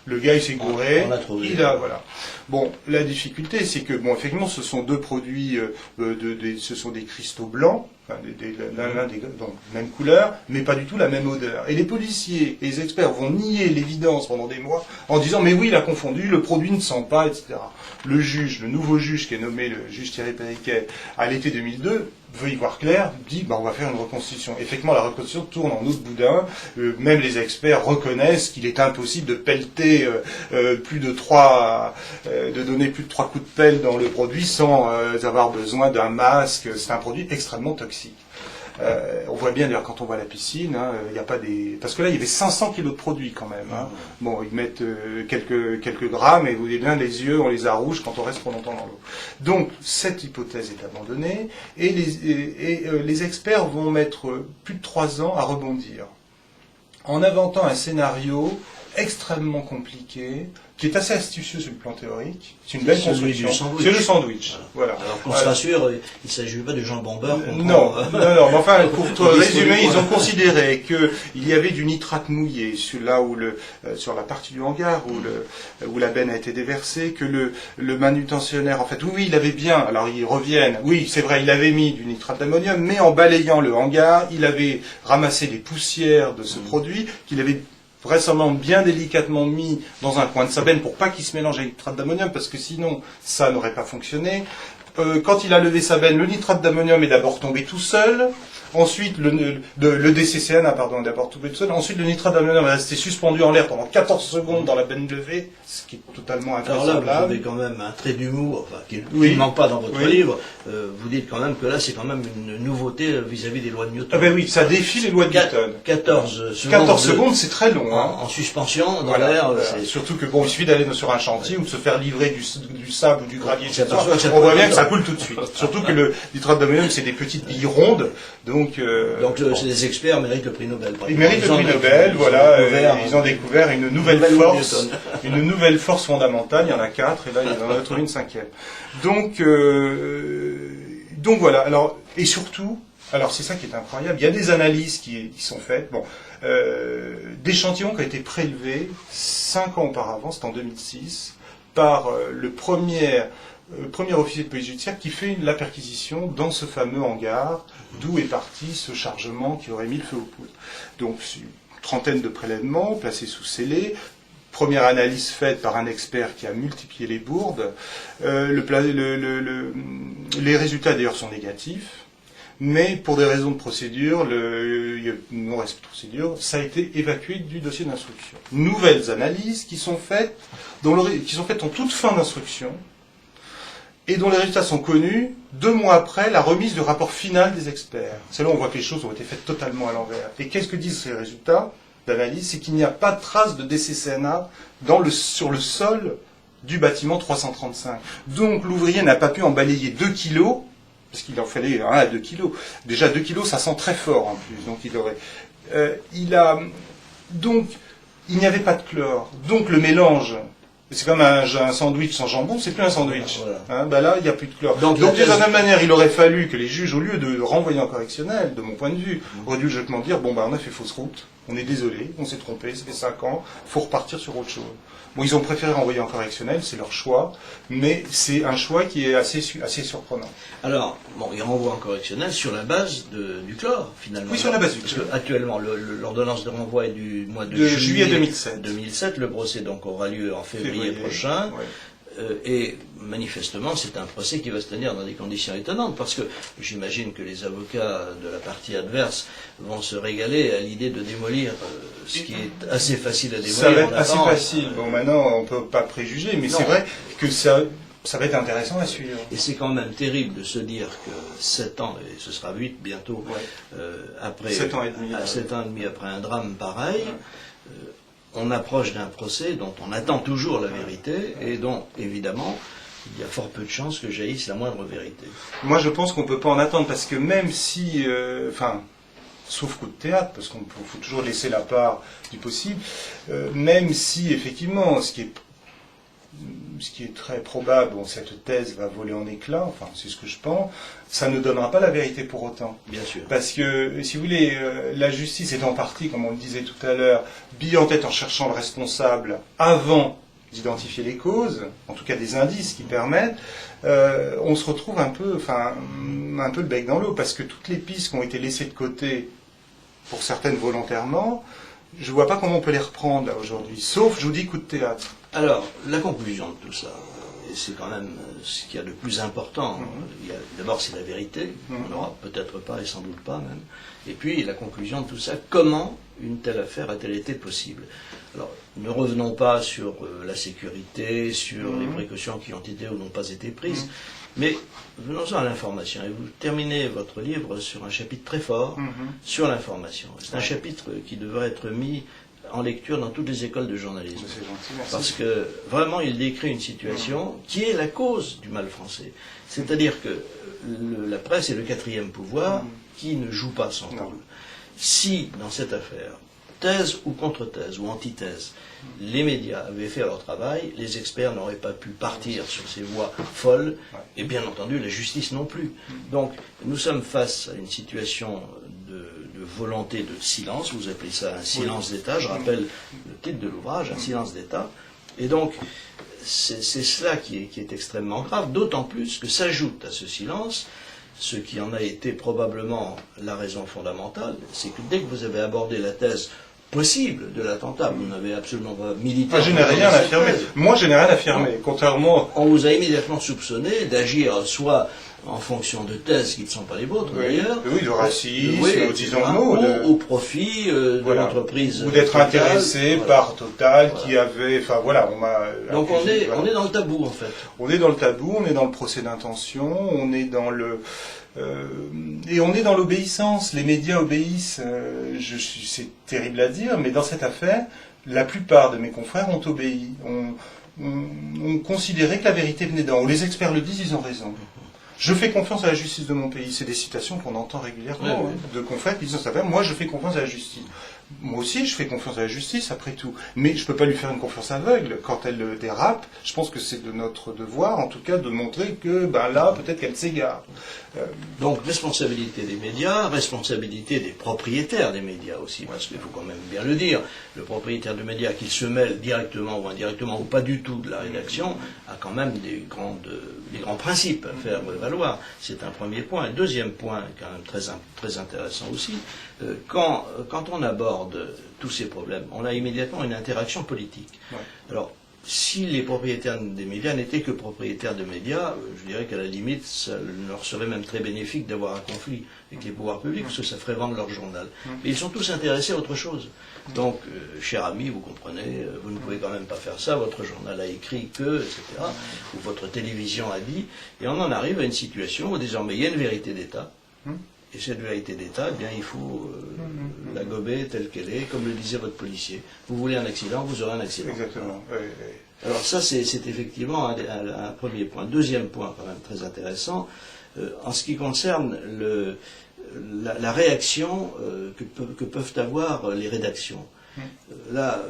Le gars, il s'est gouré, voilà. Bon, la difficulté, c'est que, bon, effectivement, ce sont 2 produits, ce sont des cristaux blancs, donc même couleur, mais pas du tout la même odeur. Et les policiers et les experts vont nier l'évidence pendant des mois en disant, mais oui, il a confondu, le produit ne sent pas, etc. Le nouveau juge qui est nommé le juge Thierry Périquet à l'été 2002, veut y voir clair, dit on va faire une reconstitution. Effectivement, la reconstitution tourne en eau de boudin. Même les experts reconnaissent qu'il est impossible de pelleter de donner plus de 3 coups de pelle dans le produit sans avoir besoin d'un masque. C'est un produit extrêmement toxique. On voit bien d'ailleurs quand on va à la piscine, il y a pas des, parce que là il y avait 500 kilos de produits quand même. Bon, ils mettent quelques grammes et vous voyez bien les yeux, on les a rouges quand on reste trop longtemps dans l'eau. Donc cette hypothèse est abandonnée et les experts vont mettre plus de 3 ans à rebondir en inventant un scénario extrêmement compliqué, qui est assez astucieux sur le plan théorique. C'est une belle celui construction. du sandwich. C'est le sandwich. Voilà. Alors qu'on se rassure, il ne s'agit pas du jambon beurre. Non, mais enfin, pour résumer, ils ont considéré qu'il y avait du nitrate mouillé sur la partie du hangar où la benne a été déversée, que le manutentionnaire, en fait, oui, il avait bien, alors ils reviennent, oui, c'est vrai, il avait mis du nitrate d'ammonium, mais en balayant le hangar, il avait ramassé les poussières de ce produit qu'il avait vraisemblablement bien délicatement mis dans un coin de sa benne pour pas qu'il se mélange avec le nitrate d'ammonium, parce que sinon ça n'aurait pas fonctionné. Quand il a levé sa benne, le nitrate d'ammonium est d'abord tombé tout seul. Ensuite, le DCCN est d'abord tombé tout seul. Ensuite, le nitrate d'ammonium est resté suspendu en l'air pendant 14 secondes dans la benne levée, ce qui est totalement invraisemblable. Alors là, vous avez quand même un trait d'humour, enfin, qui ne manque pas dans votre livre. Vous dites quand même que là, c'est quand même une nouveauté vis-à-vis des lois de Newton. Ah ben oui, ça défie les lois de Newton. 14 secondes, c'est très long. En suspension, dans l'air. Surtout que, il suffit d'aller sur un chantier ou de se faire livrer du sable ou du gravier. On voit bien que ça coule tout de suite. Surtout que le nitrate d'ammonium, c'est des petites billes rondes. Donc les experts méritent le prix Nobel. Ils méritent le prix Nobel, voilà. Ils ont découvert une nouvelle force fondamentale. Il y en a 4, et là, ils en ont trouvé une 5e. Donc voilà. Alors, et surtout, c'est ça qui est incroyable. Il y a des analyses qui sont faites. D'échantillons qui ont été prélevés 5 ans auparavant, c'est en 2006, par le premier officier de police judiciaire qui fait la perquisition dans ce fameux hangar d'où est parti ce chargement qui aurait mis le feu aux poudres. Donc, une trentaine de prélèvements placés sous scellé. Première analyse faite par un expert qui a multiplié les bourdes. Les résultats d'ailleurs sont négatifs, mais pour des raisons de procédure, non-respect de procédure, ça a été évacué du dossier d'instruction. Nouvelles analyses qui sont faites en toute fin d'instruction, et dont les résultats sont connus 2 mois après la remise du rapport final des experts. C'est là où on voit que les choses ont été faites totalement à l'envers. Et qu'est-ce que disent ces résultats d'analyse? C'est qu'il n'y a pas de trace de DCCNA sur le sol du bâtiment 335. Donc l'ouvrier n'a pas pu en balayer 2 kilos, parce qu'il en fallait 1 à 2 kilos. Déjà 2 kilos, ça sent très fort en plus. Donc donc il n'y avait pas de chlore. Donc le mélange, c'est comme un sandwich sans jambon, c'est plus un sandwich. Voilà. Là, il n'y a plus de chlore. Donc de la même manière, il aurait fallu que les juges, au lieu de renvoyer en correctionnel, de mon point de vue, auraient dû logiquement dire, on a fait fausse route, on est désolé, on s'est trompé, ça fait 5 ans, il faut repartir sur autre chose. Ils ont préféré renvoyer en correctionnel, c'est leur choix, mais c'est un choix qui est assez surprenant. Alors, ils renvoient en correctionnel sur la base du chlore, finalement. Oui, sur la base du chlore. Parce qu'actuellement, l'ordonnance de renvoi est du mois de juillet 2007. Le procès donc aura lieu en février prochain. Ouais. Et manifestement, c'est un procès qui va se tenir dans des conditions étonnantes, parce que j'imagine que les avocats de la partie adverse vont se régaler à l'idée de démolir ce qui est assez facile à démolir. Ça va être assez facile. Maintenant, on ne peut pas préjuger, mais c'est vrai que ça va être intéressant à suivre. Et c'est quand même terrible de se dire que 7 ans, et ce sera 8 bientôt, après 7 ans et demi, 7 ans et demi après un drame pareil, on approche d'un procès dont on attend toujours la vérité et dont, évidemment, il y a fort peu de chances que jaillisse la moindre vérité. Moi, je pense qu'on ne peut pas en attendre, parce que même si... sauf coup de théâtre, parce qu'il faut toujours laisser la part du possible, même si, effectivement, ce qui est très probable, cette thèse va voler en éclats, c'est ce que je pense, ça ne donnera pas la vérité pour autant. Bien sûr. Parce que, si vous voulez, la justice est en partie, comme on le disait tout à l'heure, bille en tête en cherchant le responsable avant d'identifier les causes, en tout cas des indices qui permettent, on se retrouve un peu le bec dans l'eau, parce que toutes les pistes qui ont été laissées de côté, pour certaines volontairement, je ne vois pas comment on peut les reprendre là aujourd'hui, sauf, je vous dis, coup de théâtre. Alors, la conclusion de tout ça, et c'est quand même ce qu'il y a de plus important, d'abord c'est la vérité, on n'aura peut-être pas et sans doute pas même, et puis la conclusion de tout ça, comment une telle affaire a-t-elle été possible? Alors, ne revenons pas sur la sécurité, sur les précautions qui ont été ou n'ont pas été prises, mais venons-en à l'information. Et vous terminez votre livre sur un chapitre très fort sur l'information. C'est un chapitre qui devrait être mis en lecture dans toutes les écoles de journalisme. C'est gentil, merci. Parce que vraiment, il décrit une situation qui est la cause du mal français. C'est-à-dire que la presse est le 4e pouvoir qui ne joue pas son rôle. Si, dans cette affaire, thèse ou contre-thèse ou antithèse, les médias avaient fait leur travail, les experts n'auraient pas pu partir sur ces voies folles, et bien entendu la justice non plus. Donc nous sommes face à une situation de volonté de silence, vous appelez ça un silence d'État, je rappelle le titre de l'ouvrage, un silence d'État, et donc c'est cela qui est extrêmement grave, d'autant plus que s'ajoute à ce silence ce qui en a été probablement la raison fondamentale, c'est que dès que vous avez abordé la thèse possible de l'attentat, vous n'avez absolument pas milité. Je n'ai rien affirmé. Moi, je n'ai rien affirmé, contrairement... On vous a immédiatement soupçonné d'agir soit en fonction de thèses qui ne sont pas les vôtres, d'ailleurs. Oui, de racisme, disons le mot. Ou au profit de l'entreprise. Ou d'être intéressé par Total, qui avait... Enfin, voilà, on m'a... Donc on est dans le tabou, en fait. On est dans le tabou, on est dans le procès d'intention, on est dans le... et on est dans l'obéissance. Les médias obéissent. C'est terrible à dire, mais dans cette affaire, la plupart de mes confrères ont obéi. On considérait que la vérité venait d'en haut. Les experts le disent, ils ont raison. Je fais confiance à la justice de mon pays. C'est des citations qu'on entend régulièrement de confrères qui disent ça. Moi, je fais confiance à la justice. Moi aussi, je fais confiance à la justice, après tout. Mais je ne peux pas lui faire une confiance aveugle. Quand elle dérape, je pense que c'est de notre devoir, en tout cas, de montrer que là, peut-être qu'elle s'égare. Donc, responsabilité des médias, responsabilité des propriétaires des médias aussi, parce qu'il faut quand même bien le dire. Le propriétaire de médias, qu'il se mêle directement ou indirectement, ou pas du tout de la rédaction, a quand même des grands principes à faire valoir. C'est un premier point. Et deuxième point, quand même très intéressant aussi, quand on aborde tous ces problèmes, on a immédiatement une interaction politique. Ouais. Alors, si les propriétaires des médias n'étaient que propriétaires de médias, je dirais qu'à la limite, ça leur serait même très bénéfique d'avoir un conflit avec les pouvoirs publics, parce que ça ferait vendre leur journal. Mais ils sont tous intéressés à autre chose. Donc, cher ami, vous comprenez, vous ne pouvez quand même pas faire ça, votre journal a écrit que, etc., ou votre télévision a dit, et on en arrive à une situation où désormais il y a une vérité d'État, et cette vérité d'État, eh bien, il faut la gober telle qu'elle est, comme le disait votre policier. Vous voulez un accident, vous aurez un accident. Exactement. Oui. Alors ça, c'est effectivement un premier point. Deuxième point, quand même très intéressant, en ce qui concerne la réaction que peuvent avoir les rédactions. Là,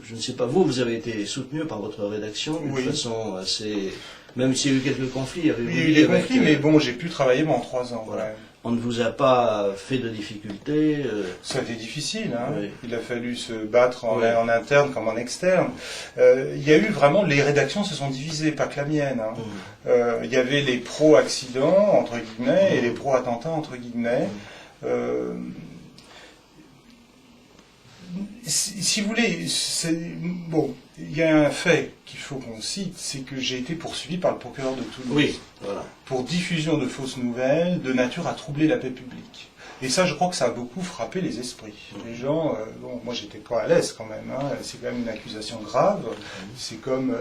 je ne sais pas, vous avez été soutenu par votre rédaction d'une façon assez... Même s'il y a eu quelques conflits. Il y a eu des conflits, mais bon, j'ai pu travailler pendant 3 ans. Voilà. On ne vous a pas fait de difficultés Ça a été difficile. Oui. Il a fallu se battre en interne comme en externe. Il y a eu vraiment... Les rédactions se sont divisées, pas que la mienne. Il y avait les pro-accidents, entre guillemets, et les pro-attentats, entre guillemets. Si vous voulez, bon, il y a un fait qu'il faut qu'on cite, c'est que j'ai été poursuivi par le procureur de Toulouse pour diffusion de fausses nouvelles de nature à troubler la paix publique. Et ça, je crois que ça a beaucoup frappé les esprits. Les gens, bon, moi j'étais pas à l'aise quand même, c'est quand même une accusation grave, c'est comme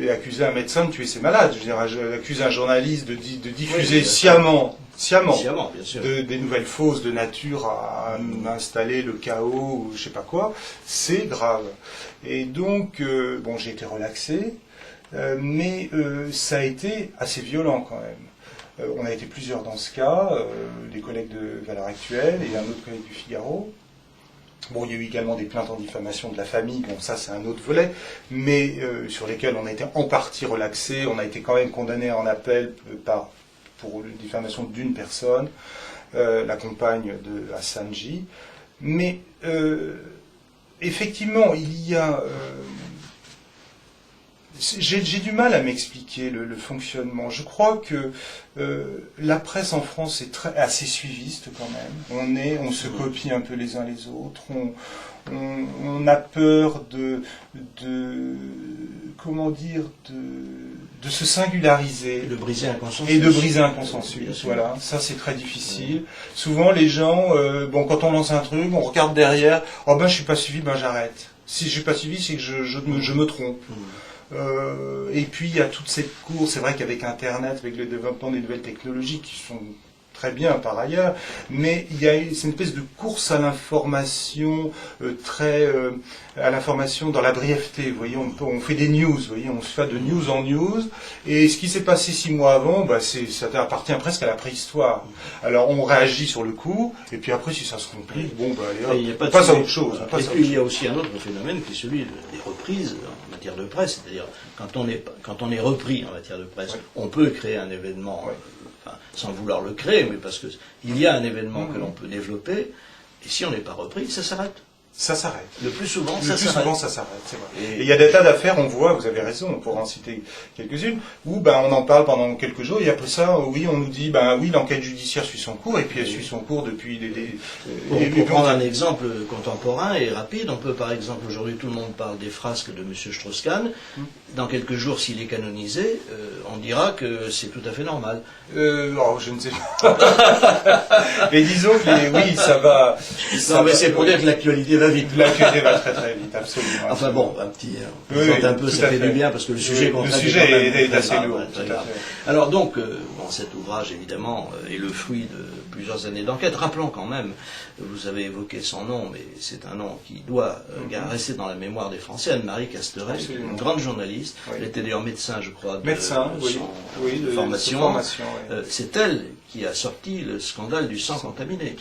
accuser un médecin de tuer ses malades, je veux dire, accuser un journaliste de diffuser sciemment bien sûr. Des nouvelles fausses de nature à installer le chaos ou je sais pas quoi, c'est grave. Et donc, bon, j'ai été relaxé, mais ça a été assez violent quand même. On a été plusieurs dans ce cas, des collègues de Valeurs Actuelles et un autre collègue du Figaro. Bon, il y a eu également des plaintes en diffamation de la famille, bon ça c'est un autre volet, mais sur lesquels on a été en partie relaxé, on a été quand même condamné en appel pour diffamation d'une personne, la compagne de Hassan J. Mais effectivement, il y a... J'ai du mal à m'expliquer le fonctionnement. Je crois que la presse en France est assez suiviste quand même. On se copie un peu les uns les autres. On a peur de se singulariser. Et de briser un consensus. Et de briser un consensus, voilà. Ça, c'est très difficile. Souvent, les gens, quand on lance un truc, on regarde derrière. Oh ben, je suis pas suivi, ben j'arrête. Si je suis pas suivi, c'est que je me trompe. Et puis il y a toute cette course, c'est vrai qu'avec Internet, avec le développement des nouvelles technologies qui sont très bien par ailleurs, mais c'est une espèce de course à l'information à l'information dans la brièveté. Vous voyez, on fait des news, vous voyez, on se fait de news en news, et ce qui s'est passé 6 mois avant, ça appartient presque à la préhistoire. Alors on réagit sur le coup, et puis après si ça se complique, allez, on passe à autre chose. Et puis il y a aussi un autre phénomène qui est celui des reprises en matière de presse, c'est-à-dire quand on est repris en matière de presse, on peut créer un événement, sans vouloir le créer, mais parce qu'il y a un événement que l'on peut développer, et si on n'est pas repris, ça s'arrête. Ça s'arrête. Le plus souvent, ça s'arrête, c'est vrai. Et il y a des tas d'affaires, on voit, vous avez raison, on pourra en citer quelques-unes, où on en parle pendant quelques jours, et après ça, oui, on nous dit, oui, l'enquête judiciaire suit son cours, et puis elle suit son cours depuis Pour prendre un exemple contemporain et rapide, on peut par exemple, aujourd'hui tout le monde parle des frasques de M. Strauss-Kahn. Dans quelques jours, s'il est canonisé, on dira que c'est tout à fait normal. Je ne sais pas. Mais disons que oui, ça va. Non, mais c'est pour dire que l'actualité va vite. L'actualité va très très vite, absolument. Enfin bon, un peu, ça fait du bien parce que le sujet qu'on traite est assez lourd. Alors donc, cet ouvrage évidemment est le fruit de plusieurs années d'enquête. Rappelons quand même, vous avez évoqué son nom, mais c'est un nom qui doit rester dans la mémoire des Français. Anne-Marie Casteret, une grande journaliste. Elle était d'ailleurs médecin, je crois, de formation. C'est elle qui a sorti le scandale du sang contaminé.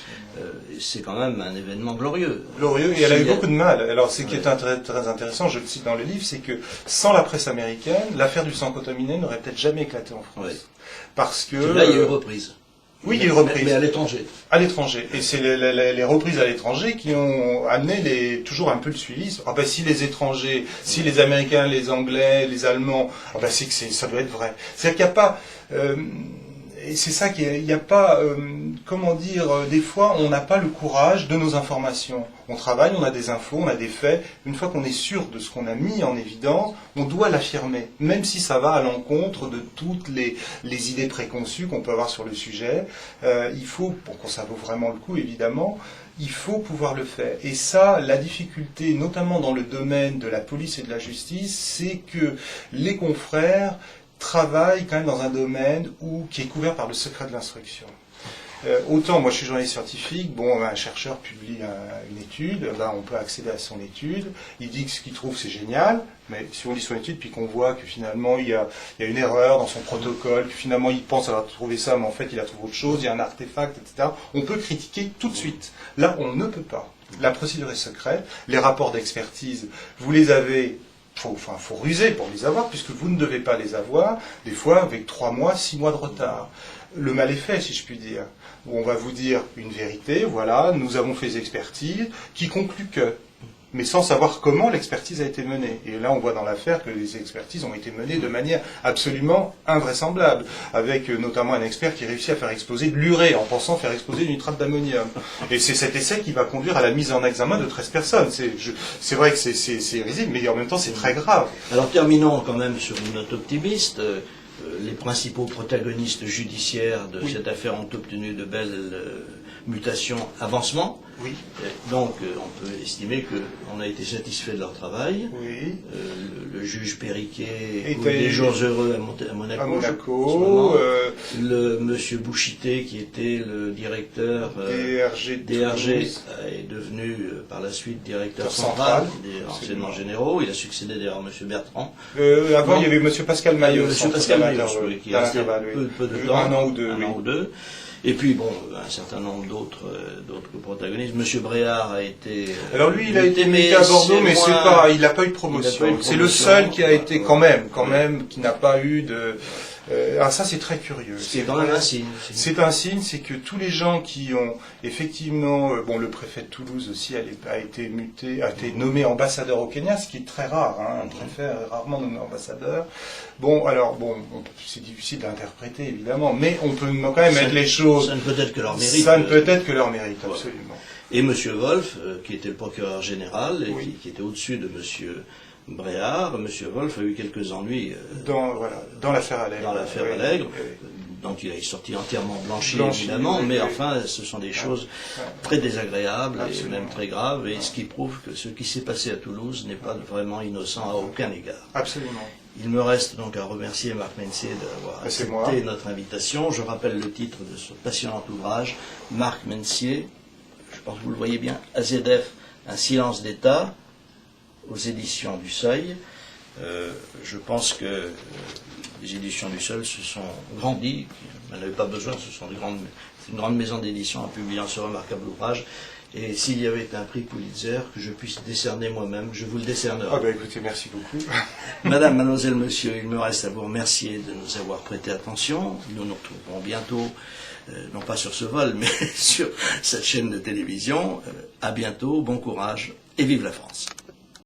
C'est quand même un événement glorieux. Glorieux, et elle a eu beaucoup de mal. Alors, ce qui est très intéressant, je le cite dans le livre, c'est que sans la presse américaine, l'affaire du sang contaminé n'aurait peut-être jamais éclaté en France. Parce que... Là, il y a eu reprise. Oui, il y a eu reprise. Mais à l'étranger. À l'étranger. Et c'est les reprises à l'étranger qui ont amené toujours un peu le suivi. Si les étrangers, si les Américains, les Anglais, les Allemands, c'est que ça doit être vrai. C'est-à-dire qu'il n'y a pas... et c'est ça qu'il n'y a pas, des fois on n'a pas le courage de nos informations. On travaille, on a des infos, on a des faits. Une fois qu'on est sûr de ce qu'on a mis en évidence, on doit l'affirmer, même si ça va à l'encontre de toutes les idées préconçues qu'on peut avoir sur le sujet. Il faut, pour que ça vaut vraiment le coup évidemment, il faut pouvoir le faire. Et ça, la difficulté, notamment dans le domaine de la police et de la justice, c'est que les confrères travaille quand même dans un domaine qui est couvert par le secret de l'instruction. Autant, moi je suis journaliste scientifique, un chercheur publie une étude, on peut accéder à son étude, il dit que ce qu'il trouve c'est génial, mais si on lit son étude puis qu'on voit que finalement il y a une erreur dans son protocole, que finalement il pense avoir trouvé ça, mais en fait il a trouvé autre chose, il y a un artefact, etc., on peut critiquer tout de suite. Là, on ne peut pas. La procédure est secrète, les rapports d'expertise, vous les avez... faut ruser pour les avoir, puisque vous ne devez pas les avoir, des fois avec 3 mois, 6 mois de retard. Le mal est fait, si je puis dire. Où on va vous dire une vérité, voilà, nous avons fait des expertises, qui concluent que, mais sans savoir comment l'expertise a été menée. Et là, on voit dans l'affaire que les expertises ont été menées de manière absolument invraisemblable, avec notamment un expert qui réussit à faire exploser de l'urée, en pensant faire exploser du nitrate d'ammonium. Et c'est cet essai qui va conduire à la mise en examen de 13 personnes. C'est vrai que c'est risible, mais en même temps, c'est très grave. Alors terminons quand même sur une note optimiste. Les principaux protagonistes judiciaires de cette affaire ont obtenu de belles mutations, avancements. Oui. Donc on peut estimer qu'on a été satisfait de leur travail. Oui. Le juge Périquet des jours heureux à Monaco. Le monsieur Bouchité, qui était le directeur DRG, est devenu par la suite directeur central des renseignements généraux. Il a succédé d'ailleurs à monsieur Bertrand. Avant, il y avait monsieur Pascal Maillot. Monsieur Pascal Maillot, qui a resté peu de temps. Un an ou deux. Et puis, un certain nombre d'autres protagonistes. Monsieur Bréard a été... Alors lui, il a été muté à Bordeaux, mais il n'a pas eu de promotion. C'est le seul qui a été, quand même, qui n'a pas eu de... Alors ça, c'est très curieux. C'est quand même un signe. C'est un signe, c'est que tous les gens qui ont effectivement... le préfet de Toulouse aussi a été nommé ambassadeur au Kenya, ce qui est très rare. Un préfet est rarement nommé ambassadeur. C'est difficile d'interpréter, évidemment, mais on peut quand même mettre les choses... Ça ne peut être que leur mérite. Ça ne peut être que leur mérite, absolument. Et M. Wolf, qui était le procureur général, et qui était au-dessus de M. Bréard, M. Wolf a eu quelques ennuis dans l'affaire Allègre. Dans l'affaire Allègre, dont il est sorti entièrement blanchi évidemment, mais enfin, ce sont des choses très désagréables et même très graves, et ce qui prouve que ce qui s'est passé à Toulouse n'est pas vraiment innocent à aucun égard. Absolument. Il me reste donc à remercier Marc Mencier d'avoir accepté notre invitation. Je rappelle le titre de ce passionnant ouvrage, Marc Mencier, je pense que vous le voyez bien, AZF, un silence d'État, aux éditions du Seuil. Je pense que les éditions du Seuil se sont grandies, elles n'avaient pas besoin, c'est une grande maison d'édition en publiant ce remarquable ouvrage. Et s'il y avait un prix Pulitzer que je puisse décerner moi-même, je vous le décernerai. Ah ben écoutez, merci beaucoup. Madame, mademoiselle, monsieur, il me reste à vous remercier de nous avoir prêté attention. Nous nous retrouverons bientôt, non pas sur ce vol, mais sur cette chaîne de télévision. À bientôt, bon courage et vive la France.